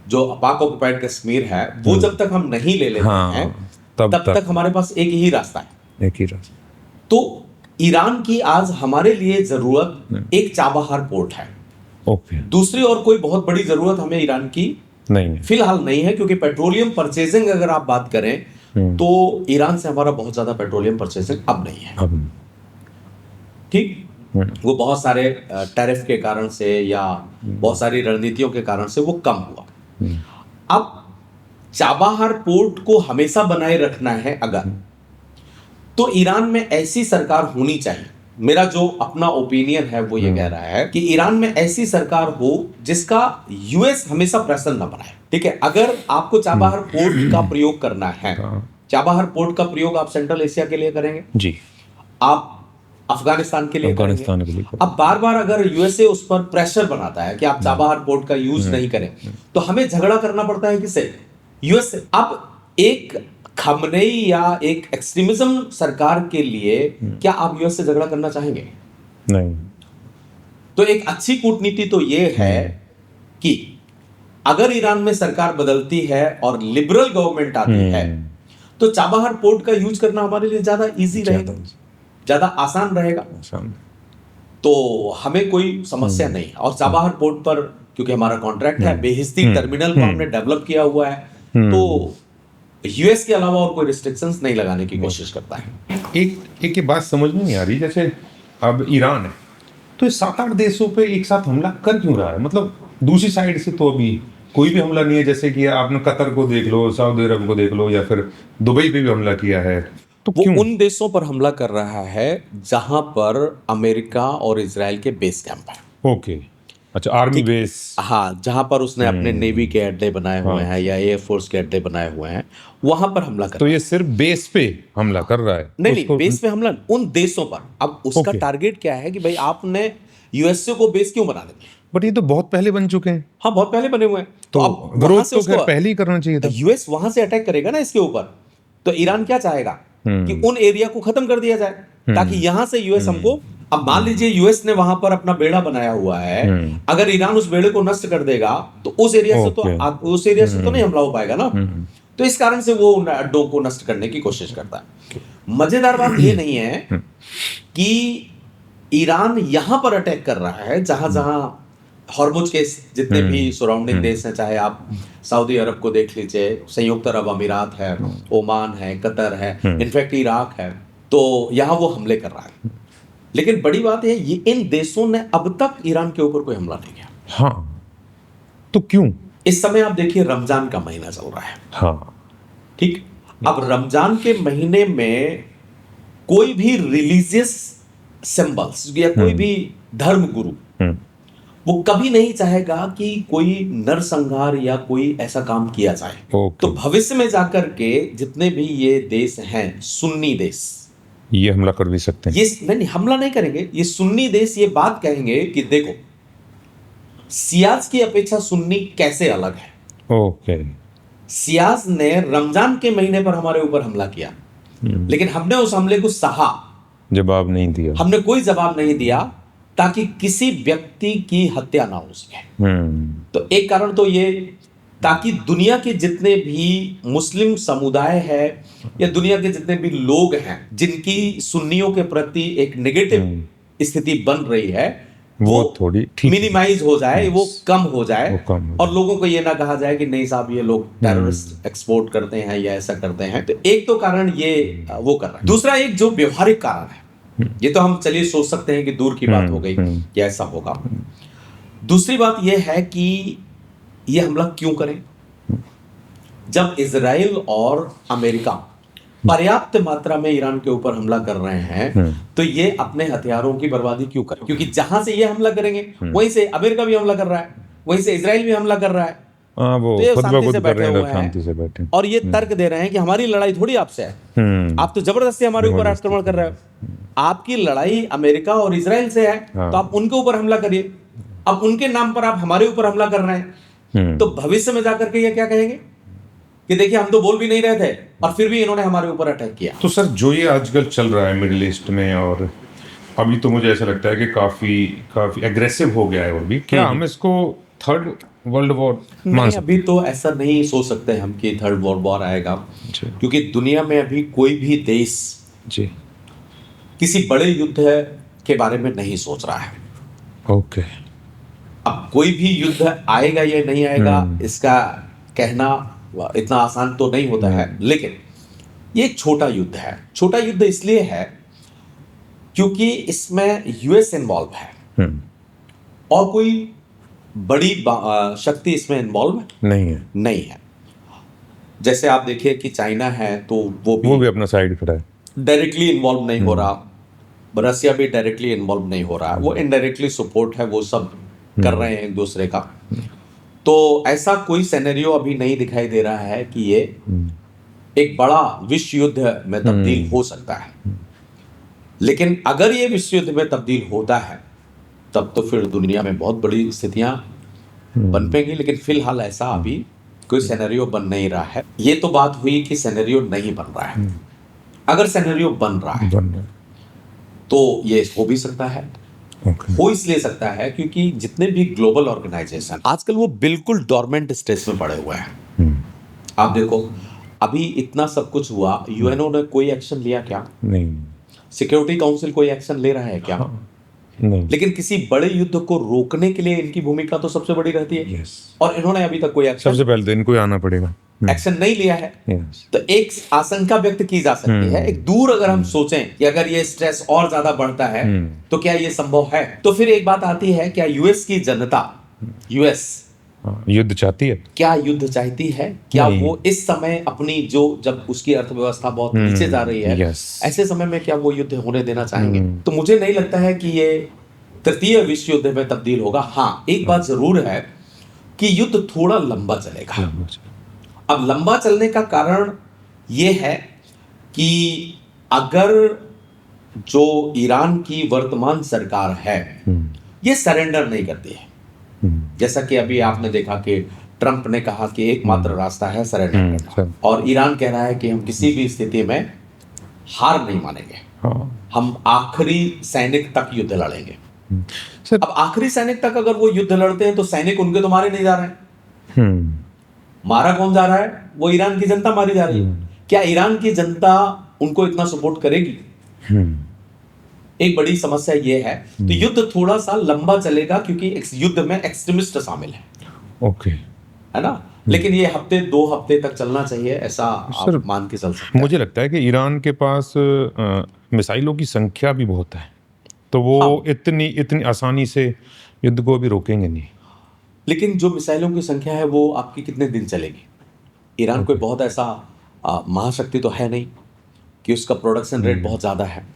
जो पाक ऑक्युपाइड कश्मीर है, वो जब तक हम नहीं ले लेते हैं तब तक हमारे पास एक ही रास्ता है। एक ही रास्ता। तो ईरान की आज हमारे लिए जरूरत एक चाबहार पोर्ट है। ओके। दूसरी और कोई बहुत बड़ी जरूरत हमें ईरान की नहीं है, फिलहाल नहीं है, क्योंकि पेट्रोलियम परचेजिंग अगर आप बात करें तो ईरान से हमारा बहुत ज्यादा पेट्रोलियम परचेजिंग अब नहीं है। अब ठीक, वो बहुत सारे टैरिफ के कारण से या बहुत सारी रणनीतियों के कारण से वो कम हुआ। अब चाबाहार पोर्ट को हमेशा बनाए रखना है अगर, तो ईरान में ऐसी सरकार होनी चाहिए। मेरा जो अपना ओपिनियन है वो ये कह रहा है कि ईरान में ऐसी सरकार हो जिसका यूएस हमेशा प्रेशर न बनाए। ठीक है, अगर आपको चाबाहार पोर्ट का प्रयोग करना है, चाबाहार पोर्ट का प्रयोग आप सेंट्रल एशिया के लिए करेंगे जी, आप अफगानिस्तान के लिए अफगानिस्तान के लिए अब बार बार अगर यूएसए उस पर प्रेशर बनाता है कि आप चाबाहार पोर्ट का यूज नहीं करें, तो हमें झगड़ा करना पड़ता है किससे? यूएस से। अब एक खमनेई या एक एक्सट्रीमिज्म सरकार के लिए क्या आप यूएस से झगड़ा करना चाहेंगे? नहीं। तो एक अच्छी कूटनीति तो ये है कि अगर ईरान में सरकार बदलती है और लिबरल गवर्नमेंट आती है, तो चाबाहार पोर्ट का यूज करना हमारे लिए ज्यादा इजी रहेगा, ज्यादा आसान रहेगा, तो हमें कोई समस्या नहीं। और चाबाहार पोर्ट पर क्योंकि हमारा कॉन्ट्रैक्ट है, बेहिस्ती टर्मिनल को हमने डेवलप किया हुआ है, तो यूएस के अलावा और कोई रिस्ट्रिक्शंस नहीं लगाने की कोशिश करता है। एक ये बात समझ में नहीं आ रही, जैसे अब ईरान है तो ये 7-8 देशों पे एक साथ हमला कर क्यों रहा है? मतलब दूसरी साइड से तो अभी कोई भी हमला नहीं है, जैसे कि आपने कतर को देख लो, सऊदी अरब को देख लो, या फिर दुबई पे भी हमला किया है, तो वो क्यों? उन देशों पर हमला कर रहा है जहां पर अमेरिका और इजराइल के बेस कैंप है। ओके, अच्छा, आर्मी बेस, हाँ, जहां पर उसने अपने नेवी के अड्डे बनाए हुए हैं या एयरफोर्स के अड्डे बनाए हुए हैं, वहां पर हमला कर। तो ये सिर्फ बेस पे हमला कर रहा है? नहीं, बेस पे हमला उन देशों पर। अब उसका टारगेट क्या है कि भाई आपने यूएसए को बेस क्यों बना देंगे? बट ये तो बहुत पहले बन चुके हैं। हाँ, बहुत पहले बने हुए हैं, तो अब विरोध तो खैर पहले ही करना चाहिए था। यूएस वहां से अटैक करेगा ना इसके ऊपर, तो ईरान क्या चाहेगा कि उन एरिया को खत्म कर दिया जाए, ताकि यहां से यूएस हमको। अब मान लीजिए यूएस ने वहां पर अपना बेड़ा बनाया हुआ है, अगर ईरान उस बेड़े को नष्ट कर देगा तो उस एरिया से तो नहीं हमला हो पाएगा ना। तो इस कारण से वो अड्डों को नष्ट करने की कोशिश करता है। मजेदार बात ये नहीं है कि ईरान यहां पर अटैक कर रहा है जहां जहां हॉर्मुज के जितने भी सराउंडिंग देश हैं, चाहे आप सऊदी अरब को देख लीजिए, संयुक्त अरब अमीरात है, ओमान है, कतर है, इनफैक्ट इराक है, तो यहां वो हमले कर रहा है। लेकिन बड़ी बात है, ये इन देशों ने अब तक ईरान के ऊपर कोई हमला नहीं किया। हाँ, तो क्यों? इस समय आप देखिए रमजान का महीना चल रहा है। हाँ, ठीक, अब रमजान के महीने में कोई भी रिलीजियस सिंबल्स या कोई भी धर्म गुरु वो कभी नहीं चाहेगा कि कोई नरसंहार या कोई ऐसा काम किया जाए। तो भविष्य में जाकर के जितने भी ये देश हैं, सुन्नी देश, ये हमला कर भी सकते हैं। ये नहीं, हमला नहीं करेंगे। ये सुन्नी देश ये बात कहेंगे कि देखो, सियाज की अपेक्षा सुन्नी कैसे अलग है। ओके, सियाज ने रमजान के महीने पर हमारे ऊपर हमला किया, लेकिन हमने उस हमले को सहा, जवाब नहीं दिया, हमने कोई जवाब नहीं दिया ताकि किसी व्यक्ति की हत्या ना हो सके। तो एक कारण तो ये, ताकि दुनिया के जितने भी मुस्लिम समुदाय है या दुनिया के जितने भी लोग हैं जिनकी सुन्नियों के प्रति एक नेगेटिव स्थिति बन रही है, वो थोड़ी मिनिमाइज हो जाए, वो कम हो जाए, और लोगों को ये ना कहा जाए कि नहीं साहब ये लोग टेररिस्ट एक्सपोर्ट करते हैं या ऐसा करते हैं। तो एक तो कारण ये वो कर रहा है। दूसरा एक जो व्यवहारिक कारण है, ये तो हम चलिए सोच सकते हैं कि दूर की बात हो गई कि ऐसा होगा। दूसरी बात यह है कि ये हमला क्यों करें? जब इजराइल और अमेरिका पर्याप्त मात्रा में ईरान के ऊपर हमला कर रहे हैं, तो ये अपने हथियारों की बर्बादी क्यों करें? क्योंकि जहां से ये हमला करेंगे वहीं से अमेरिका भी हमला कर रहा है, वहीं से इजराइल भी हमला कर रहा है। वो तो ये शांति से बैठे हैं और ये तर्क दे रहे हैं कि हमारी लड़ाई थोड़ी आपसे है, आप तो जबरदस्ती हमारे ऊपर आक्रमण कर रहे हो। आपकी लड़ाई अमेरिका और इजराइल से है, तो आप उनके ऊपर हमला करिए। अब उनके नाम पर आप हमारे ऊपर हमला कर रहे हैं, तो भविष्य में जाकर के ये क्या कहेंगे कि देखिए हम तो बोल भी नहीं रहे थे और फिर भी इन्होंने हमारे ऊपर अटैक किया। तो सर, जो ये आजकल चल रहा है मिडिल ईस्ट में, और अभी तो मुझे ऐसा लगता है कि काफी एग्रेसिव हो गया है, और भी क्या हम इसको थर्ड वर्ल्ड वॉर नहीं, अभी तो ऐसा नहीं सोच सकते हम कि थर्ड वर्ल्ड वॉर आएगा, क्योंकि दुनिया में अभी कोई भी देश किसी बड़े युद्ध के बारे में नहीं सोच रहा है। ओके, अब कोई भी युद्ध आएगा या नहीं आएगा इसका कहना इतना आसान तो नहीं होता है, लेकिन ये एक छोटा युद्ध है। छोटा युद्ध इसलिए है क्योंकि इसमें यूएस इन्वॉल्व है और कोई बड़ी शक्ति इसमें इन्वॉल्व नहीं है। जैसे आप देखिए कि चाइना है तो वो भी अपना साइड खड़ा है, डायरेक्टली इन्वॉल्व नहीं हो रहा। रसिया भी डायरेक्टली इन्वॉल्व नहीं हो रहा है, वो इनडायरेक्टली सपोर्ट है, वो सब कर रहे हैं एक दूसरे का। तो ऐसा कोई सिनेरियो अभी नहीं दिखाई दे रहा है कि ये एक बड़ा विश्व युद्ध में तब्दील हो सकता है। लेकिन अगर ये विश्व युद्ध में तब्दील होता है तब तो फिर दुनिया में बहुत बड़ी स्थितियां बन पेंगी, लेकिन फिलहाल ऐसा अभी कोई सिनेरियो बन नहीं रहा है। ये तो बात हुई कि सिनेरियो नहीं बन रहा है। अगर सिनेरियो बन रहा है तो ये हो भी सकता है। हो इसलिए सकता है क्योंकि जितने भी ग्लोबल ऑर्गेनाइजेशन आजकल वो बिल्कुल डोरमेंट स्टेज में पड़े हुए हैं। आप देखो अभी इतना सब कुछ हुआ, यूएनओ ने कोई एक्शन लिया क्या? नहीं। सिक्योरिटी काउंसिल कोई एक्शन ले रहा है क्या? नहीं। लेकिन किसी बड़े युद्ध को रोकने के लिए इनकी भूमिका तो सबसे बड़ी रहती है। और इन्होंने अभी तक कोई एक्शन, सबसे पहले तो इनको आना पड़ेगा, एक्शन नहीं लिया है। तो एक आशंका व्यक्त की जा सकती है, एक दूर अगर हम सोचें कि अगर ये स्ट्रेस और ज्यादा बढ़ता है तो क्या ये संभव है? तो फिर एक बात आती है, क्या यूएस की जनता, यूएस युद्ध चाहती है? क्या युद्ध चाहती है? क्या वो इस समय अपनी जब उसकी अर्थव्यवस्था बहुत नीचे जा रही है, ऐसे समय में क्या वो युद्ध होने देना चाहेंगे? तो मुझे नहीं लगता है कि ये तृतीय विश्व युद्ध में तब्दील होगा। हाँ, एक बात जरूर है कि युद्ध थोड़ा लंबा चलेगा। अब लंबा चलने का कारण ये है कि अगर जो ईरान की वर्तमान सरकार है ये सरेंडर नहीं करती है, जैसा कि अभी आपने देखा कि ट्रंप ने कहा कि एकमात्र रास्ता है सरेंडर करना, और ईरान कह रहा है कि हम किसी भी स्थिति में हार नहीं मानेंगे, हम आखिरी सैनिक तक युद्ध लड़ेंगे। अब आखिरी सैनिक तक अगर वो युद्ध लड़ते हैं तो सैनिक उनके तो मारे नहीं जा रहे हैं। मारा कौन जा रहा है? वो ईरान की जनता मारी जा रही है। क्या ईरान की जनता उनको इतना सपोर्ट करेगी? एक बड़ी समस्या ये है। तो युद्ध थोड़ा सा लंबा चलेगा क्योंकि इस युद्ध में एक्सट्रीमिस्ट शामिल है। ओके, है ना? लेकिन ये हफ्ते 2 हफ्ते तक चलना चाहिए, ऐसा आप मान के चल सकते हैं। मुझे लगता है कि ईरान के पास मिसाइलों की संख्या भी बहुत है, तो वो इतनी आसानी से युद्ध को भी रोकेंगे नहीं। लेकिन जो मिसाइलों की संख्या है वो आपकी कितने दिन चलेगी? ईरान कोई बहुत ऐसा महाशक्ति तो है नहीं कि उसका प्रोडक्शन रेट बहुत ज़्यादा है।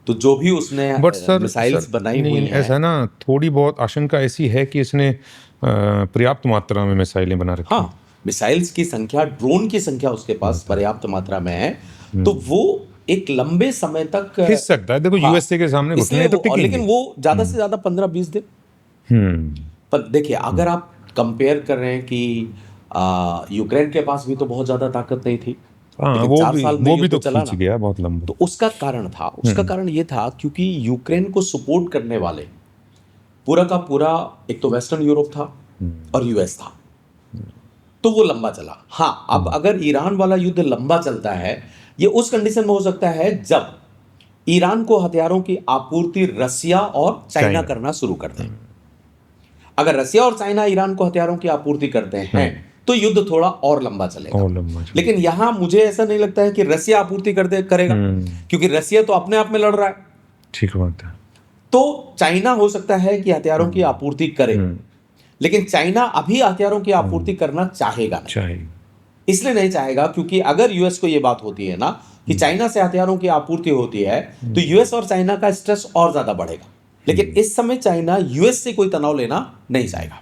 तो जो भी उसने मिसाइल्स बनाई हुई है, ऐसा ना, थोड़ी बहुत आशंका ऐसी है कि इसने पर्याप्त मात्रा में मिसाइलें बना रखी। हाँ, मिसाइल्स की संख्या, ड्रोन की संख्या उसके पास पर्याप्त मात्रा में है, तो वो एक लंबे समय तक खिंच सकता है। देखो यूएसए के सामने घुटने तो टिकेंगे, लेकिन वो ज़्यादा से ज़्यादा 15-20 दिन। पर देखिए, अगर आप कंपेयर कर रहे हैं कि यूक्रेन के पास भी तो बहुत ज़्यादा ताकत नहीं थी, लेकिन 4 साल में वो भी तो खींच गया बहुत लंबा। तो उसका कारण था, उसका कारण ये था क्योंकि यूक्रेन को सपोर्ट करने वाले पूरा का पूरा एक तो वेस्टर्न यूरोप था और यूएस था, तो वो लंबा चला। हाँ, अब अगर ईरान वाला युद्ध लंबा चलता है, ये उस कंडीशन में हो सकता है जब ईरान को हथियारों की आपूर्ति रसिया और चाइना करना शुरू कर दें। अगर रसिया और चाइना ईरान को हथियारों की आपूर्ति करते हैं तो युद्ध थोड़ा और लंबा चलेगा। लेकिन यहां मुझे ऐसा नहीं लगता है कि रसिया आपूर्ति करेगा, क्योंकि रसिया तो अपने आप में लड़ रहा है। ठीक बात है। तो चाइना हो सकता है कि हथियारों की आपूर्ति करे, लेकिन चाइना अभी हथियारों की आपूर्ति करना चाहेगा नहीं। इसलिए नहीं चाहेगा क्योंकि अगर यूएस को यह बात होती है ना कि चाइना से हथियारों की आपूर्ति होती है तो यूएस और चाइना का स्ट्रेस और ज्यादा बढ़ेगा। लेकिन इस समय चाइना यूएस से कोई तनाव लेना नहीं चाहेगा,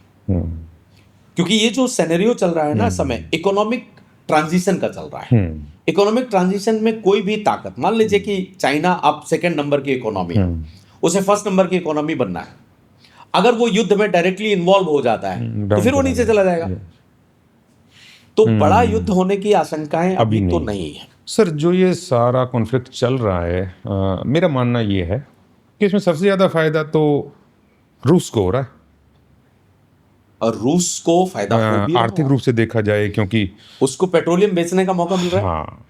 क्योंकि ये जो सिनेरियो चल रहा है ना, समय इकोनॉमिक ट्रांजिशन का चल रहा है। इकोनॉमिक ट्रांजिशन में कोई भी ताकत, मान लीजिए कि चाइना अब 2nd नंबर की इकोनॉमी है, उसे 1st नंबर की इकोनॉमी बनना है, अगर वो युद्ध में डायरेक्टली इन्वॉल्व हो जाता है तो फिर वो नीचे चला जाएगा। तो बड़ा युद्ध होने की आशंकाएं अभी तो नहीं है। सर, जो ये सारा कॉन्फ्लिक्ट चल रहा है, मेरा मानना ये है कि इसमें सबसे ज्यादा फायदा तो रूस को हो रहा है। और रूस को फायदा आर्थिक रूप से देखा जाए, क्योंकि उसको पेट्रोलियम बेचने का मौका मिल रहा है। हाँ,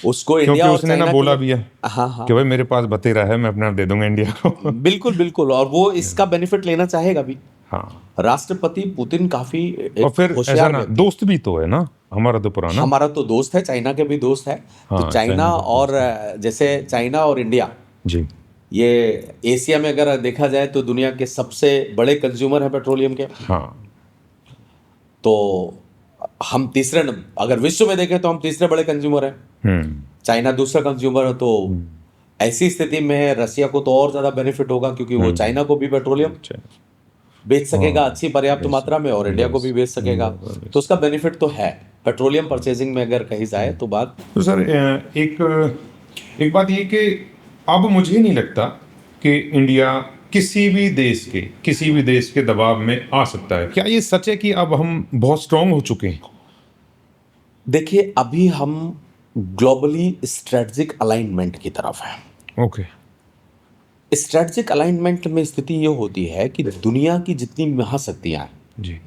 उसको इंडिया, क्योंकि उसने ना बोला भी है हाँ, कि भाई मेरे पास बतेरा है, मैं अपने आप दे दूंगा इंडिया को। बिल्कुल बिल्कुल, और वो इसका बेनिफिट लेना चाहेगा भी। हाँ, राष्ट्रपति पुतिन काफी और फिर ऐसा होशियार ना व्यक्ति। दोस्त भी तो है ना हमारा तो पुराना। हमारा तो दोस्त है, चाइना के भी दोस्त है। तो हाँ, चाइना चाइना का और जैसे चाइना और इंडिया, जी ये एशिया में अगर देखा जाए तो दुनिया के सबसे बड़े कंज्यूमर है पेट्रोलियम के। हाँ तो हम तीसरे अगर विश्व में देखें तो हम तीसरे बड़े कंज्यूमर हैं, चाइना दूसरा कंज्यूमर है। तो ऐसी स्थिति में रसिया को तो और ज्यादा बेनिफिट होगा, क्योंकि वो चाइना को भी पेट्रोलियम बेच सकेगा अच्छी पर्याप्त मात्रा में, और इंडिया को भी बेच सकेगा। तो उसका बेनिफिट तो है पेट्रोलियम परचेजिंग में अगर कही जाए तो बात। तो सर एक बात ये कि अब मुझे नहीं लगता कि इंडिया किसी भी देश के दबाव में आ सकता है। क्या ये सच है कि अब हम बहुत स्ट्रांग हो चुके हैं? देखिए, अभी हम ग्लोबली स्ट्रेटजिक अलाइनमेंट की तरफ है। ओके। स्ट्रेटजिक अलाइनमेंट में स्थिति ये होती है कि दुनिया की जितनी महाशक्तियां हैं जी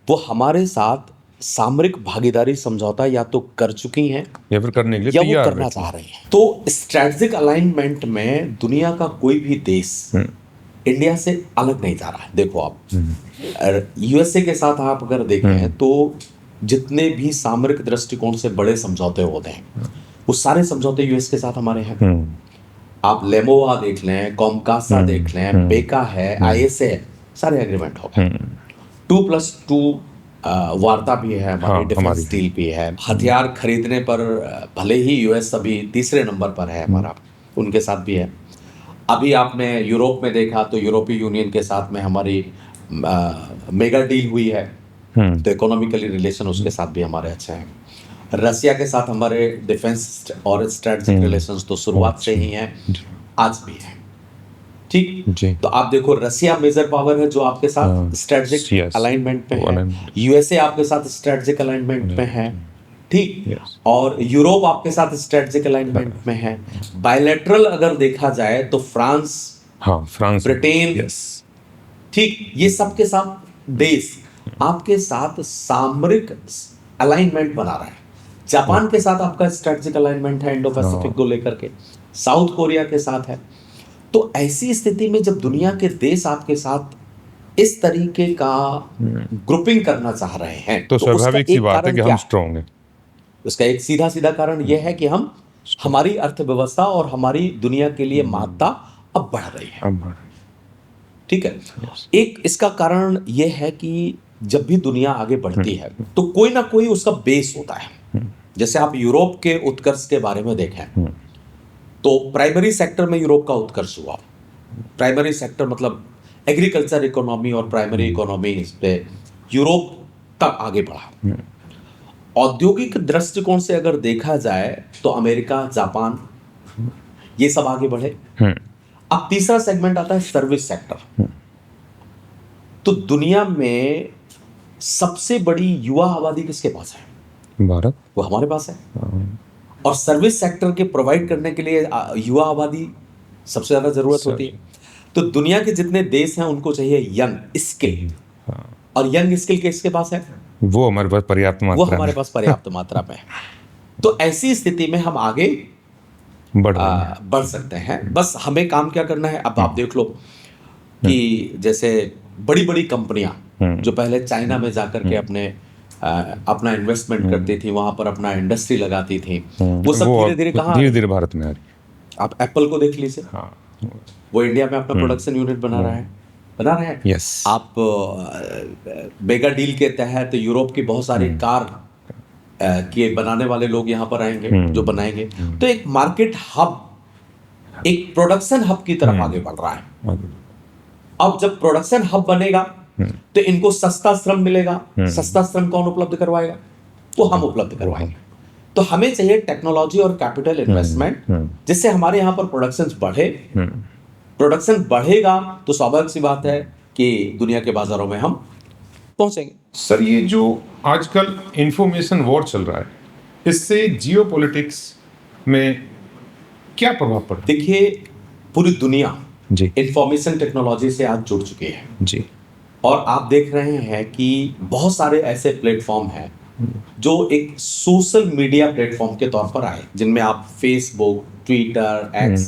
वो हमारे साथ सामरिक भागीदारी समझौता या तो कर चुकी हैं या फिर करने के लिए या वो तैयार करना चाह रही हैं। तो स्ट्रेटजिक अलाइनमेंट में दुनिया का कोई भी देश इंडिया से अलग नहीं जा रहा है। देखो आप यूएसए के साथ आप अगर देखें तो जितने भी सामरिक दृष्टिकोण से बड़े समझौते होते हैं वो सारे समझौते यूएस के साथ हमारे हैं। आप लेमोवा देख लें, कॉमकासा देख लें, बेका है, आईएसए है, सारे एग्रीमेंट हो गए। 2+2 वार्ता भी है हमारी, हाँ, डिफेंस हमारी डील भी है। हथियार खरीदने पर भले ही यूएस अभी तीसरे नंबर पर है हमारा, उनके साथ भी है। अभी आपने यूरोप में देखा तो यूरोपीय यूनियन के साथ में हमारी मेगा डील हुई है, तो इकोनॉमिकली रिलेशन उसके साथ भी हमारे अच्छे हैं। रसिया के साथ हमारे डिफेंस और स्ट्रेटजिक रिलेशंस तो शुरुआत से ही हैं, आज भी है। ठीक जी। तो आप देखो, रसिया मेजर पावर है जो आपके साथ स्ट्रेटजिक अलाइनमेंट में है, यूएसए आपके साथ स्ट्रेटजिक अलाइनमेंट में है, ठीक, और यूरोप आपके साथ स्ट्रेटजिक अलाइनमेंट में है। बायलैटरल अगर देखा जाए तो फ्रांस, फ्रांस, ब्रिटेन, ठीक, ये सब के साथ देश आपके साथ सामरिक अलाइनमेंट बना रहा है। जापान के साथ आपका स्ट्रेटजिक अलाइनमेंट है इंडो पैसिफिक को लेकर के, साउथ कोरिया के साथ है। तो ऐसी स्थिति में जब दुनिया के देश आपके साथ इस तरीके का ग्रुपिंग करना चाह रहे हैं तो स्वाभाविक सी बात है कि हम स्ट्रांग हैं। उसका एक सीधा सीधा कारण यह है कि हमारी अर्थव्यवस्था और हमारी दुनिया के लिए महत्ता अब बढ़ रही है। ठीक है, एक इसका कारण यह है कि जब भी दुनिया आगे बढ़ती है तो कोई ना कोई उसका बेस होता है। जैसे आप यूरोप के उत्कर्ष के बारे में देखें तो प्राइमरी सेक्टर में यूरोप का उत्कर्ष हुआ। प्राइमरी सेक्टर मतलब एग्रीकल्चर इकोनॉमी और प्राइमरी इकोनॉमी, इस पे यूरोप तक आगे बढ़ा। औद्योगिक दृष्टिकोण से अगर देखा जाए तो अमेरिका, जापान, ये सब आगे बढ़े। अब तीसरा सेगमेंट आता है सर्विस सेक्टर। तो दुनिया में सबसे बड़ी युवा आबादी किसके पास है? भारत। वो हमारे पास है। और सर्विस सेक्टर के प्रोवाइड करने के लिए युवा आबादी सबसे ज्यादा जरूरत होती है। तो दुनिया के जितने देश हैं उनको चाहिए यंग स्किल, और यंग स्किल किसके पास है? वो हमारे पास पर्याप्त मात्रा में, वो हमारे पास पर्याप्त मात्रा में है। तो ऐसी स्थिति में हम आगे बढ़ सकते हैं। बस हमें काम क्या करना है? अब आप देख लो कि जैसे बड़ी बड़ी कंपनियां जो पहले चाइना में जाकर के अपना इन्वेस्टमेंट करती थी, वहां पर अपना इंडस्ट्री लगाती थी, वो सब धीरे धीरे भारत में आ रही। आप एप्पल को देख लीजिए, वो इंडिया में अपना प्रोडक्शन यूनिट बना रहा है। यस। आप मेगा डील के तहत यूरोप की बहुत सारी कार के बनाने वाले लोग यहाँ पर आएंगे जो बनाएंगे। तो एक मार्केट हब, एक प्रोडक्शन हब की तरफ आगे बढ़ रहा है। अब जब प्रोडक्शन हब बनेगा तो इनको सस्ता श्रम मिलेगा। सस्ता श्रम कौन उपलब्ध करवाएगा? वो हम उपलब्ध करवाएंगे। तो हमें चाहिए टेक्नोलॉजी और कैपिटल इन्वेस्टमेंट, जिससे हमारे यहाँ पर प्रोडक्शन बढ़े। प्रोडक्शन बढ़ेगा तो स्वाभाविक सी बात है कि दुनिया के बाजारों में हम पहुंचेंगे। सर, ये जो आजकल इंफॉर्मेशन वॉर चल रहा है, इससे जियोपॉलिटिक्स में क्या प्रभाव पड़ता है? देखिए, पूरी दुनिया जी इंफॉर्मेशन टेक्नोलॉजी से आज जुड़ चुकी है जी, और आप देख रहे हैं कि बहुत सारे ऐसे प्लेटफॉर्म हैं जो एक सोशल मीडिया प्लेटफॉर्म के तौर पर आए, जिनमें आप फेसबुक, ट्विटर, एक्स,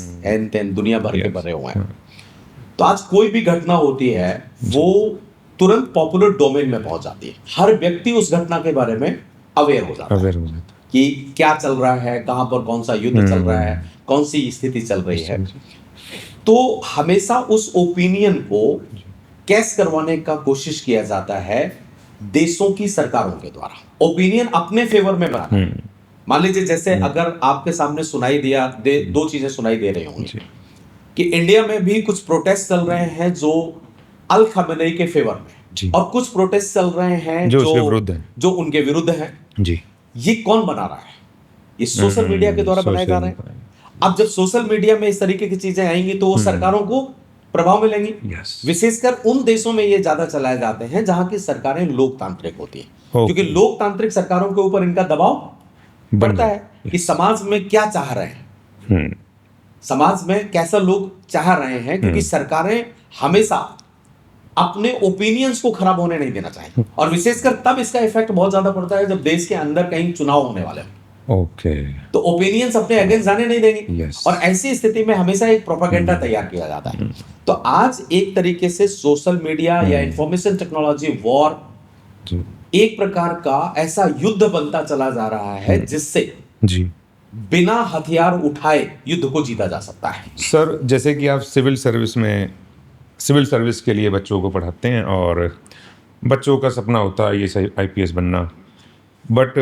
दुनिया भर के भरे हुए हैं। तो आज कोई भी घटना होती है वो तुरंत पॉपुलर डोमेन में पहुंच जाती है। हर व्यक्ति उस घटना के बारे में अवेयर हो जाता है कि क्या चल रहा है, कहां पर कौन सा युद्ध चल रहा है, कौन सी स्थिति चल रही है। तो हमेशा उस ओपिनियन को कैश करवाने का कोशिश किया जाता है देशों की सरकारों के द्वारा, ओपिनियन अपने फेवर में बनाना। मान लीजिए जैसे अगर आपके सामने सुनाई दिया दो चीजें सुनाई दे रही होंगी कि इंडिया में भी कुछ प्रोटेस्ट चल रहे हैं जो अल खमेनी के फेवर में, और कुछ प्रोटेस्ट चल रहे हैं जो उनके विरुद्ध हैं जी। ये कौन बना रहा है? ये सोशल मीडिया के द्वारा बनाए जा रहे हैं। अब जब सोशल मीडिया में इस तरीके की चीजें आएंगी तो वो सरकारों को प्रभाव मिलेंगी। विशेषकर उन देशों में ये ज्यादा चलाए जाते हैं जहां की सरकारें लोकतांत्रिक होती हैं, क्योंकि लोकतांत्रिक सरकारों के ऊपर इनका दबाव बढ़ता है कि समाज में क्या चाह रहे हैं, समाज में कैसा लोग चाह रहे हैं, क्योंकि सरकारें हमेशा अपने ओपिनियंस को खराब होने नहीं देना चाहिए। और विशेषकर तब इसका इफेक्ट बहुत ज्यादा पड़ता है जब देश के अंदर कहीं चुनाव होने वाले हैं। तो ओपिनियंस अपने अगेंस्ट जाने नहीं देंगे। और ऐसी स्थिति में हमेशा एक प्रोपेगेंडा तैयार किया जाता है। तो आज एक तरीके से सोशल मीडिया या इंफॉर्मेशन टेक्नोलॉजी वॉर एक प्रकार का ऐसा युद्ध बनता चला जा रहा है जिससे बिना हथियार उठाए युद्ध को जीता जा सकता है। सर, जैसे कि आप सिविल सर्विस के लिए बच्चों को पढ़ाते हैं और बच्चों का सपना होता है ये IPS बनना, बट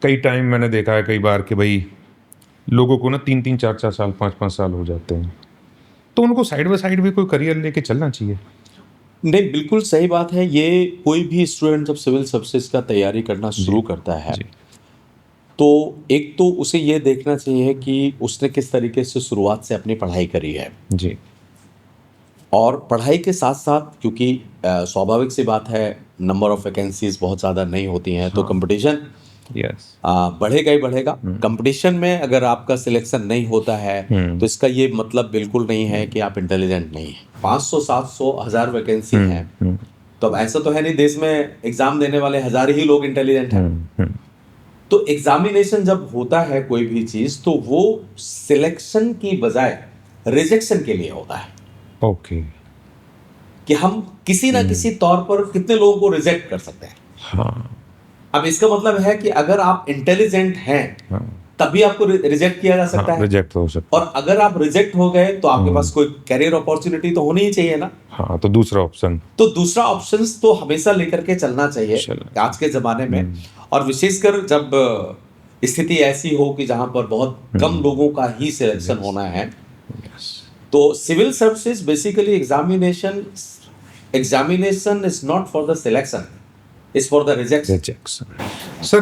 कई टाइम मैंने देखा है कई बार कि भाई लोगों को ना 3-3, 4-4 साल, 5-5 साल हो जाते हैं, तो उनको साइड बाय साइड भी कोई करियर लेके चलना चाहिए। नहीं, बिल्कुल सही बात है। ये कोई भी स्टूडेंट जब सिविल सर्विसेज का तैयारी करना शुरू करता है तो एक तो उसे ये देखना चाहिए कि उसने किस तरीके से शुरुआत से अपनी पढ़ाई करी है जी। और पढ़ाई के साथ साथ, क्योंकि स्वाभाविक सी बात है नंबर ऑफ वैकेंसीज बहुत ज़्यादा नहीं होती हैं, तो कंपटीशन बढ़ेगा ही बढ़ेगा। कंपटीशन में अगर आपका सिलेक्शन नहीं होता है तो इसका ये मतलब बिल्कुल नहीं है कि आप इंटेलिजेंट नहीं हैं। 500, 700, 1000 वैकेंसी हैं, तो अब ऐसा तो है नहीं देश में एग्जाम देने वाले 1000 ही लोग इंटेलिजेंट हैं। तो एग्जामिनेशन जब होता है कोई भी चीज, तो वो सिलेक्शन की बजाय रिजेक्शन के लिए होता है। कि हम किसी ना किसी तौर पर कितने लोगों को रिजेक्ट कर सकते हैं। अब इसका मतलब है कि अगर आप इंटेलिजेंट हैं तभी आपको रिजेक्ट किया जा सकता है, रिजेक्ट हो सकता है। और अगर आप रिजेक्ट हो गए तो आपके पास कोई कैरियर अपॉर्चुनिटी तो होनी ही चाहिए ना। तो दूसरा ऑप्शन तो हमेशा लेकर के चलना चाहिए आज के जमाने में। और विशेषकर जब स्थिति ऐसी हो कि जहां पर बहुत कम लोगों का ही सिलेक्शन होना है, तो civil services basically examination is not for the selection, is for the rejection. Sir,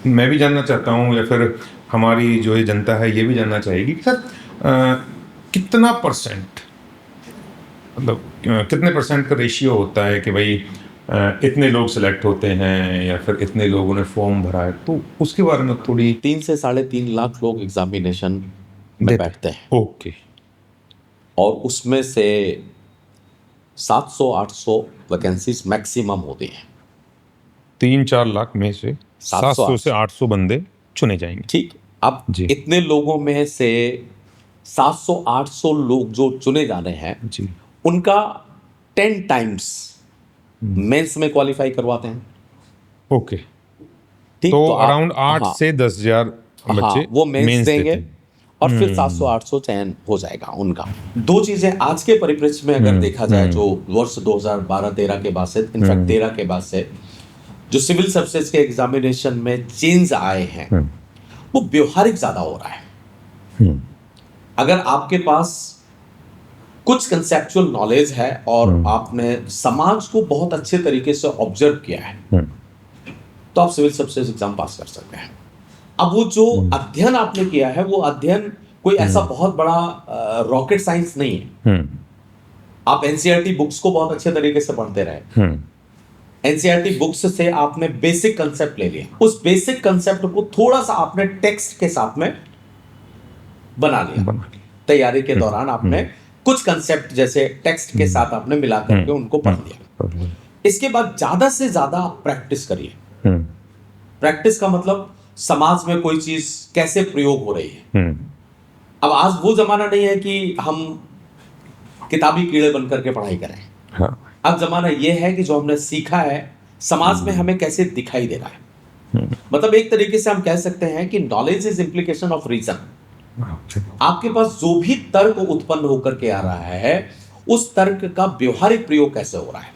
मैं भी जानना चाहता हूँ, या फिर हमारी जो ये जनता है ये भी जानना चाहेगी कि सर कितना परसेंट, मतलब कितने परसेंट का रेशियो होता है कि भाई इतने लोग सिलेक्ट होते हैं या फिर इतने लोगों ने फॉर्म भरा है, तो उसके बारे में थोड़ी। 3 से 3.5 लाख लोग एग्जामिनेशन में बैठते हैं। और उसमें से 700-800 वैकेंसीज मैक्सिमम होती हैं। 3-4 लाख में से 700 से 800 बंदे चुने जाएंगे। ठीक। अब इतने लोगों में से 700-800 लोग जो चुने जाने हैं उनका 10 टाइम्स मेंस में क्वालिफाई करवाते हैं। ठीक। तो अराउंड 8 से 10,000 बच्चे वो मेंस देंगे और फिर 700-800 चयन हो जाएगा उनका। दो चीजें आज के परिप्रेक्ष्य में अगर देखा जाए, जो वर्ष 2012-13 के बाद से, इनफैक्ट 13 के बाद से जो सिविल सर्विसेज के एग्जामिनेशन में चेंज आए हैं, वो व्यवहारिक ज्यादा हो रहा है। अगर आपके पास कुछ कंसेप्चुअल नॉलेज है और आपने समाज को बहुत अच्छे तरीके से ऑब्जर्व किया है, तो आप सिविल सर्विसेज एग्जाम पास कर सकते हैं। अब वो जो अध्ययन आपने किया है, वो अध्ययन कोई ऐसा बहुत बड़ा रॉकेट साइंस नहीं है। आप एनसीईआरटी बुक्स को बहुत अच्छे तरीके से पढ़ते रहे। एनसीईआरटी बुक्स से आपने बेसिक कंसेप्ट ले लिया, उस बेसिक कंसेप्ट को थोड़ा सा आपने टेक्स्ट के साथ में बना लिया। तैयारी के दौरान आपने कुछ कंसेप्ट जैसे टेक्स्ट के साथ आपने मिला करके उनको पढ़ लिया। इसके बाद ज्यादा से ज्यादा प्रैक्टिस करिए। प्रैक्टिस का मतलब समाज में कोई चीज कैसे प्रयोग हो रही है। अब आज वो जमाना नहीं है कि हम किताबी कीड़े बन करके पढ़ाई करें। अब जमाना ये है कि जो हमने सीखा है समाज में हमें कैसे दिखाई दे रहा है। मतलब एक तरीके से हम कह सकते हैं कि knowledge is implication of reason. आपके पास जो भी तर्क उत्पन्न होकर के आ रहा है उस तर्क का व्यवहारिक प्रयोग कैसे हो रहा है।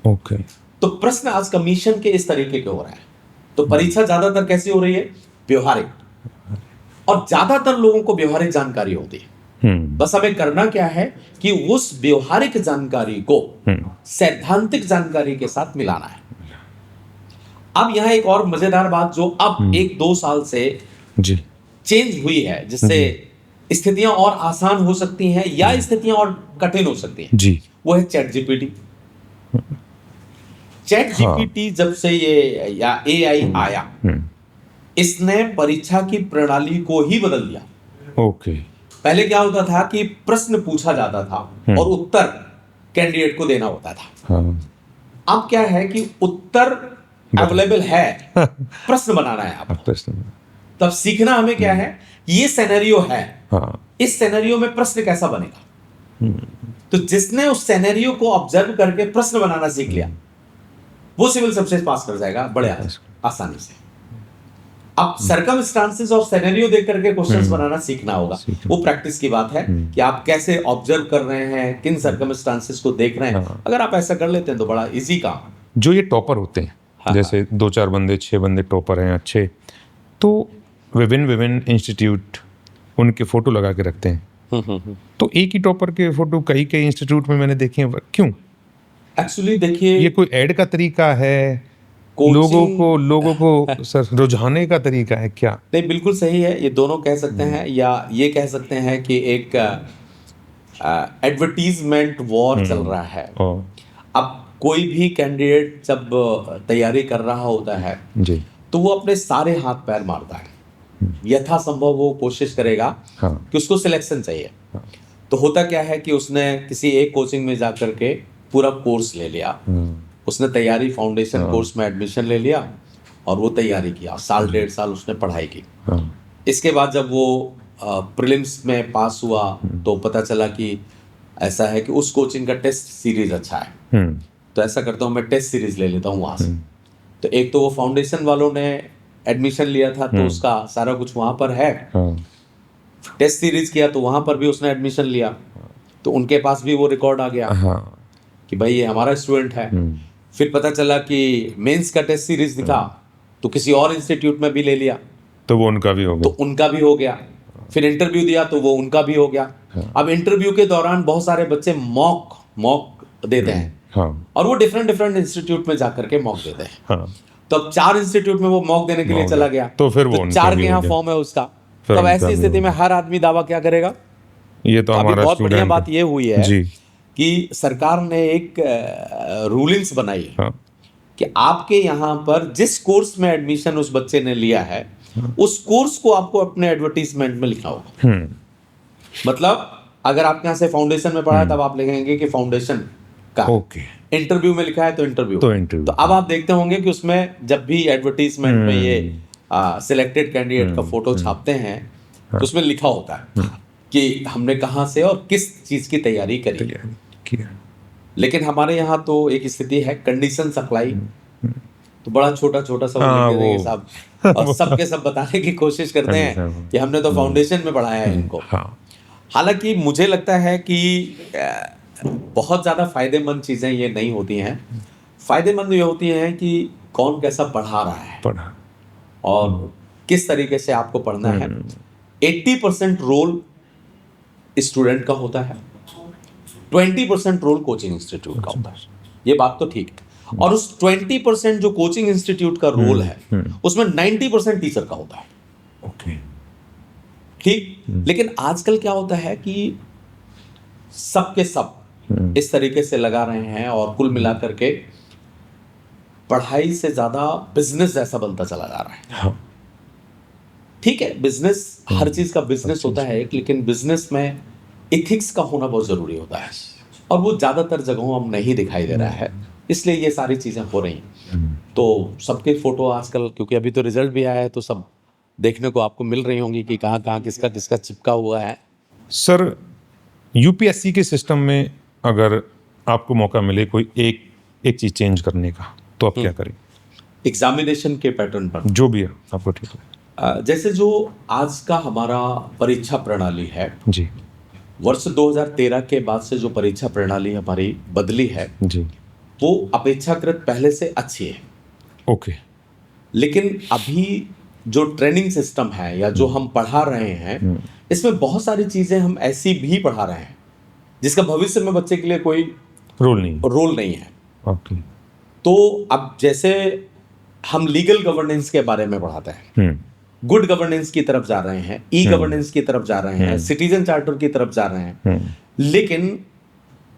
ओके। तो प्रश्न आज कमीशन के इस तरीके के हो रहा है। तो परीक्षा ज्यादातर कैसी हो रही है, व्यवहारिक, और ज्यादातर लोगों को व्यवहारिक जानकारी होती है। बस हमें करना क्या है कि उस व्यवहारिक जानकारी को सैद्धांतिक जानकारी के साथ मिलाना है। अब यहाँ एक और मजेदार बात जो अब 1-2 साल से जी चेंज हुई है, जिससे स्थितियां और आसान हो सकती हैं या स्थितियां और कठिन हो सकती हैं जी, वो है चैट जीपीटी। चैट जीपीटी जब से ये या एआई आया, इसने परीक्षा की प्रणाली को ही बदल दिया। ओके। पहले क्या होता था कि प्रश्न पूछा जाता था और उत्तर कैंडिडेट को देना होता था। अब क्या है कि उत्तर अवेलेबल है, प्रश्न बनाना है आपको। तब सीखना हमें क्या है, ये सिनेरियो है, इस सिनेरियो में प्रश्न कैसा बनेगा। तो जिसने उस सिनेरियो को ऑब्जर्व करके प्रश्न बनाना सीख लिया वो सिविल सर्विसेज पास कर जाएगा बड़े आसानी से। अब सर्कमस्टांसेस और सिनेरियो देख करके क्वेश्चंस बनाना सीखना होगा। वो प्रैक्टिस की बात है कि आप कैसे ऑब्जर्व कर रहे हैं, किन सर्कमस्टांसेस को देख रहे हैं। अगर आप ऐसा कर लेते हैं तो बड़ा इजी काम। जो ये टॉपर होते हैं, जैसे 2-4 बंदे 6 बंदे टॉपर हैं अच्छे, तो विभिन्न इंस्टीट्यूट उनके फोटो लगा के रखते हैं। तो एक ही टॉपर के फोटो कई इंस्टीट्यूट में मैंने देखे हैं, क्यों? एक्चुअली देखिए, ये कोई ऐड का तरीका है, लोगों को सर रुझाने का तरीका है क्या? नहीं, बिल्कुल सही है। ये दोनों कह सकते हैं या ये कह सकते हैं कि एक एडवर्टीजमेंट वॉर चल रहा है। अब कोई भी कैंडिडेट जब तैयारी कर रहा होता है जी, तो वो अपने सारे हाथ पैर मारता है, यथासंभव वो कोशिश करेगा कि उसको सिलेक्शन चाहिए। तो होता क्या है कि उसने किसी एक कोचिंग में जा करके पूरा कोर्स ले लिया, उसने तैयारी फाउंडेशन कोर्स में एडमिशन ले लिया और वो तैयारी किया, 1.5 साल उसने पढ़ाई की। इसके बाद जब वो प्रीलिम्स में पास हुआ तो पता चला कि ऐसा है कि उस कोचिंग का टेस्ट सीरीज अच्छा है, तो ऐसा करता हूँ मैं टेस्ट सीरीज ले लेता हूँ वहाँ से। तो एक तो वो फाउंडेशन वालों ने एडमिशन लिया था तो उसका सारा कुछ वहाँ पर है, टेस्ट सीरीज किया तो वहाँ पर भी उसने एडमिशन लिया, तो उनके पास भी वो रिकॉर्ड आ गया कि भाई ये हमारा स्टूडेंट है। फिर पता चला कि मेंस का टेस्ट सीरीज दिखा तो किसी और इंस्टीट्यूट में भी ले लिया, तो वो उनका भी हो गया। फिर इंटरव्यू दिया तो वो उनका भी हो गया। अब इंटरव्यू के दौरान बहुत सारे बच्चे मॉक देते हैं और वो डिफरेंट इंस्टीट्यूट में जाकर के मॉक देते हैं। तो अब 4 इंस्टीट्यूट में वो मॉक देने के लिए चला गया, तो फिर वो 4 के यहाँ फॉर्म है उसका। तब ऐसी स्थिति में हर आदमी दावा क्या करेगा? ये तो हमारा बहुत बढ़िया बात ये हुई है जी कि सरकार ने एक रूलिंग्स बनाई है कि आपके यहाँ पर जिस कोर्स में एडमिशन उस बच्चे ने लिया है उस कोर्स को आपको अपने एडवर्टीजमेंट में लिखना होगा। मतलब अगर आपके यहाँ से फाउंडेशन में पढ़ा है तब आप लिखेंगे कि फाउंडेशन का, इंटरव्यू में लिखा है तो इंटरव्यू। तो अब आप देखते होंगे कि उसमें जब भी एडवर्टीजमेंट में ये सिलेक्टेड कैंडिडेट का फोटो छापते हैं तो उसमें लिखा होता है कि हमने कहाँ से और किस चीज की तैयारी करी। लेकिन हमारे यहाँ तो एक स्थिति है कंडीशन अप्लाई, तो बड़ा छोटा सा साहब और सबके सब बताने की कोशिश करते हैं कि हमने तो फाउंडेशन में पढ़ाया है इनको। हालांकि मुझे लगता है कि बहुत ज़्यादा फायदेमंद चीज़ें ये नहीं होती हैं। फायदेमंद ये होती हैं कि कौन कैसा पढ़ा रहा है और किस तरीके से आपको पढ़ना है। 80% रोल स्टूडेंट का होता है, 20% रोल कोचिंग इंस्टीट्यूट का होता है। ये बात तो ठीक है। और उस 20% जो कोचिंग इंस्टीट्यूट का रोल है उसमें 90% टीचर का होता है। ठीक, लेकिन आजकल क्या होता है कि सबके सब इस तरीके से लगा रहे हैं और कुल मिलाकर के पढ़ाई से ज्यादा बिजनेस ऐसा बनता चला जा रहा है। ठीक है, बिजनेस, हर चीज का बिजनेस होता है एक, लेकिन बिजनेस में इथिक्स का होना बहुत जरूरी होता है और वो ज्यादातर जगहों में नहीं दिखाई दे रहा है, इसलिए ये सारी चीजें हो रही हैं। तो सबके फोटो आजकल, क्योंकि अभी तो रिजल्ट भी आया है, तो सब देखने को आपको मिल रही होंगी कि कहाँ कहाँ किसका किसका चिपका हुआ है। सर, यूपीएससी के सिस्टम में अगर आपको मौका मिले कोई एक चीज चेंज करने का, तो आप क्या करें? एग्जामिनेशन के पैटर्न पर जो भी है आपको ठीक है। जैसे जो आज का हमारा परीक्षा प्रणाली है, जी वर्ष 2013 के बाद से जो परीक्षा प्रणाली हमारी बदली है, जी वो अपेक्षाकृत पहले से अच्छी है। ओके। लेकिन अभी जो ट्रेनिंग सिस्टम है या जो हम पढ़ा रहे हैं, इसमें बहुत सारी चीजें हम ऐसी भी पढ़ा रहे हैं जिसका भविष्य में बच्चे के लिए कोई रोल नहीं है। ओके। तो अब जैसे हम लीगल गवर्नेंस के बारे में पढ़ाते हैं, गुड गवर्नेंस की तरफ जा रहे हैं, ई गवर्नेंस की तरफ जा रहे हैं, सिटीजन चार्टर की तरफ जा रहे हैं, लेकिन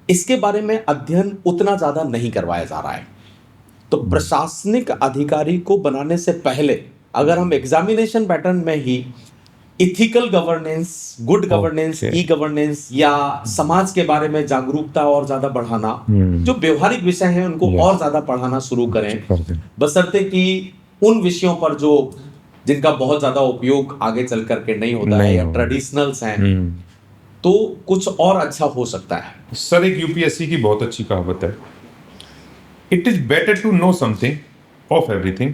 इसके बारे में अध्ययन उतना ज्यादा नहीं करवाया जा रहा है। तो प्रशासनिक अधिकारी को बनाने से पहले अगर हम एग्जामिनेशन पैटर्न में ही ethical governance, good governance, e governance या समाज के बारे में जागरूकता और ज्यादा बढ़ाना, जो व्यवहारिक विषय हैं उनको और ज्यादा पढ़ाना शुरू करें, बशर्ते कि उन विषयों पर जो जिनका बहुत ज्यादा उपयोग आगे चल करके नहीं होता है या ट्रेडिशनल्स हैं, तो कुछ और अच्छा हो सकता है। सर, एक यूपीएससी की बहुत अच्छी कहावत है, it is better to know something of everything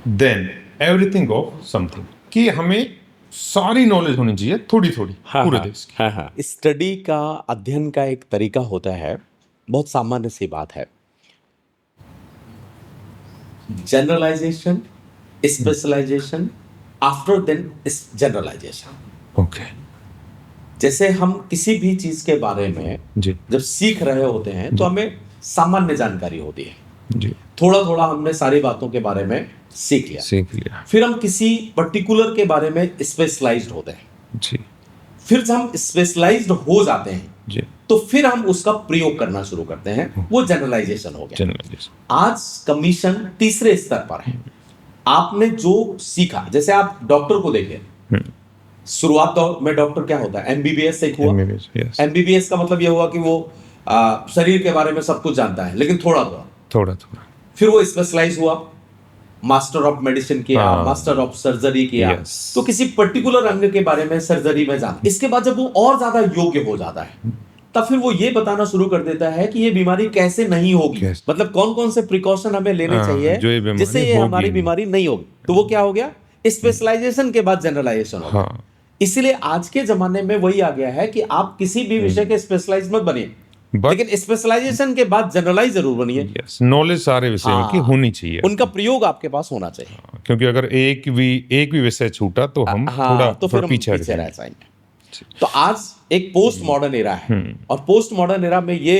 than everything of something, कि हमें सारी नॉलेज होनी चाहिए थोड़ी थोड़ी पूरे देश की। स्टडी का, अध्ययन का एक तरीका होता है, बहुत सामान्य सी बात है, generalisation, specialisation, after then generalisation. Okay. जैसे हम किसी भी चीज के बारे में जब सीख रहे होते हैं तो हमें सामान्य जानकारी होती है जी, थोड़ा थोड़ा हमने सारी बातों के बारे में सीख लिया। फिर हम किसी पर्टिकुलर के बारे में स्पेशलाइज्ड होते हैं जी। फिर जब हम स्पेशलाइज्ड हो जाते हैं जी, तो फिर हम उसका प्रयोग करना शुरू करते हैं, वो जनरलाइजेशन हो गया। आज कमीशन तीसरे स्तर पर है। आपने जो सीखा, जैसे आप डॉक्टर को देखिए, शुरुआत में डॉक्टर क्या होता है, एमबीबीएस से हुआ। एमबीबीएस का मतलब यह हुआ कि वो शरीर के बारे में सब कुछ जानता है, लेकिन थोड़ा। फिर वो स्पेशलाइज हुआ, मास्टर ऑफ मेडिसिन किया, मास्टर ऑफ सर्जरी किया, तो किसी पर्टिकुलर अंग के बारे में सर्जरी में जाना। इसके बाद जब वो और ज्यादा योग्य हो जाता है, तब फिर वो ये बताना शुरू कर देता है कि ये बीमारी कैसे नहीं होगी, मतलब कौन कौन से प्रिकॉशन हमें लेने चाहिए जिससे ये हमारी बीमारी नहीं होगी। तो वो क्या हो गया, स्पेशलाइजेशन के बाद जनरलाइजेशन हो गया। इसलिए आज के जमाने में वही आ गया है कि आप किसी भी विषय के स्पेशलाइज मत बनिए, लेकिन स्पेशलाइजेशन के बाद जनरलाइज जरूर बनिए। नॉलेज सारे विषयों की होनी चाहिए, उनका प्रयोग आपके पास होना चाहिए, क्योंकि अगर एक भी विषय छूटा तो हम थोड़ा पीछे रह जाएंगे। तो आज एक पोस्ट मॉडर्न एरा है, और पोस्ट मॉडर्न एरा में ये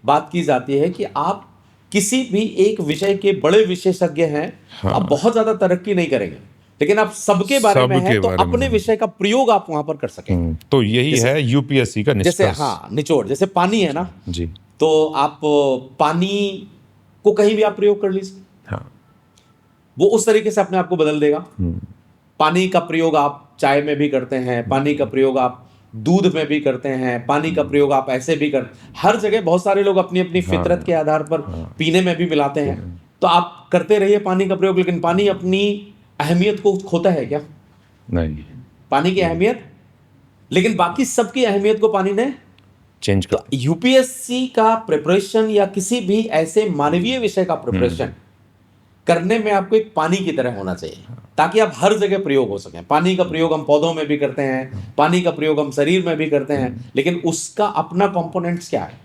बात की जाती है कि आप किसी भी एक विषय के बड़े विशेषज्ञ हैं, आप बहुत ज्यादा तरक्की नहीं करेंगे, लेकिन आप सबके बारे में हैं, तो अपने विषय का प्रयोग आप वहां पर कर सकें। तो यही है यूपीएससी का निष्कर्ष। जैसे निचोड़, जैसे पानी है ना जी, तो आप पानी को कहीं भी आप प्रयोग कर लीजिए, वो उस तरीके से अपने आप को बदल देगा। पानी का प्रयोग आप चाय में भी करते हैं, पानी का प्रयोग आप दूध में भी करते हैं, पानी का प्रयोग आप ऐसे भी हर जगह बहुत सारे लोग अपनी अपनी फितरत के आधार पर पीने में भी मिलाते हैं। तो आप करते रहिए पानी का प्रयोग, लेकिन पानी अपनी अहमियत को खोता है क्या? नहीं, पानी की अहमियत, लेकिन बाकी सबकी अहमियत को पानी ने चेंज कर। तो यूपीएससी का प्रिपरेशन या किसी भी ऐसे मानवीय विषय का प्रिपरेशन करने में आपको एक पानी की तरह होना चाहिए, ताकि आप हर जगह प्रयोग हो सकें। पानी का प्रयोग हम पौधों में भी करते हैं, पानी का प्रयोग हम शरीर में भी करते हैं, लेकिन उसका अपना कंपोनेंट्स क्या है।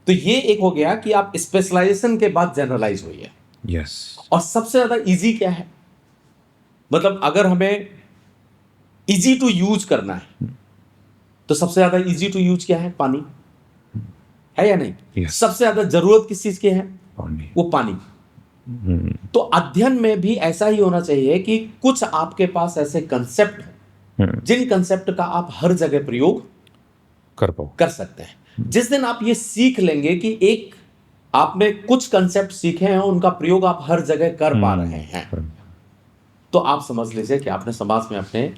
तो ये एक हो गया कि आप स्पेशलाइजेशन के बाद जनरलाइज हुई है। यस। और सबसे ज्यादा इजी क्या है, मतलब अगर हमें इजी टू यूज करना है तो सबसे ज्यादा इजी टू यूज क्या है? पानी है या नहीं? yes. सबसे ज्यादा जरूरत किस चीज की है? पानी। वो पानी। तो अध्ययन में भी ऐसा ही होना चाहिए कि कुछ आपके पास ऐसे कंसेप्ट हैं जिन कंसेप्ट का आप हर जगह प्रयोग कर सकते हैं। जिस दिन आप ये सीख लेंगे कि एक आपने कुछ कंसेप्ट सीखे हैं, उनका प्रयोग आप हर जगह कर पा रहे हैं, तो आप समझ लीजिए कि आपने समाज में अपने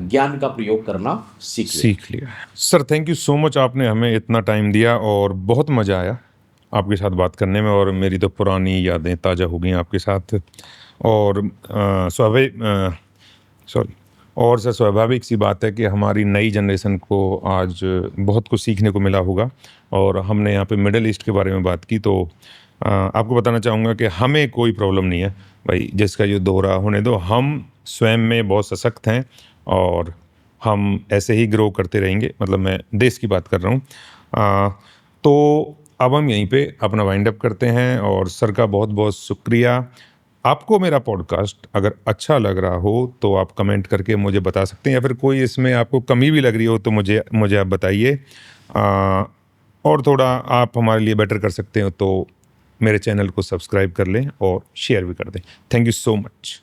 ज्ञान का प्रयोग करना सीख लिया। Sir, thank you so much, आपने हमें इतना टाइम दिया और बहुत मज़ा आया आपके साथ बात करने में, और मेरी तो पुरानी यादें ताज़ा हो गई आपके साथ। और और सर स्वाभाविक सी बात है कि हमारी नई जनरेशन को आज बहुत कुछ सीखने को मिला होगा। और हमने यहाँ पे मिडल ईस्ट के बारे में बात की, तो आपको बताना चाहूँगा कि हमें कोई प्रॉब्लम नहीं है भाई, जिसका युद्ध हो रहा होने दो। हम स्वयं में बहुत सशक्त हैं और हम ऐसे ही ग्रो करते रहेंगे, मतलब मैं देश की बात कर रहा हूँ। तो अब हम यहीं पे अपना वाइंड अप करते हैं और सर का बहुत बहुत शुक्रिया। आपको मेरा पॉडकास्ट अगर अच्छा लग रहा हो तो आप कमेंट करके मुझे बता सकते हैं, या फिर कोई इसमें आपको कमी भी लग रही हो तो मुझे आप बताइए। और थोड़ा आप हमारे लिए बेटर कर सकते हो तो मेरे चैनल को सब्सक्राइब कर लें और शेयर भी कर दें। Thank you so much.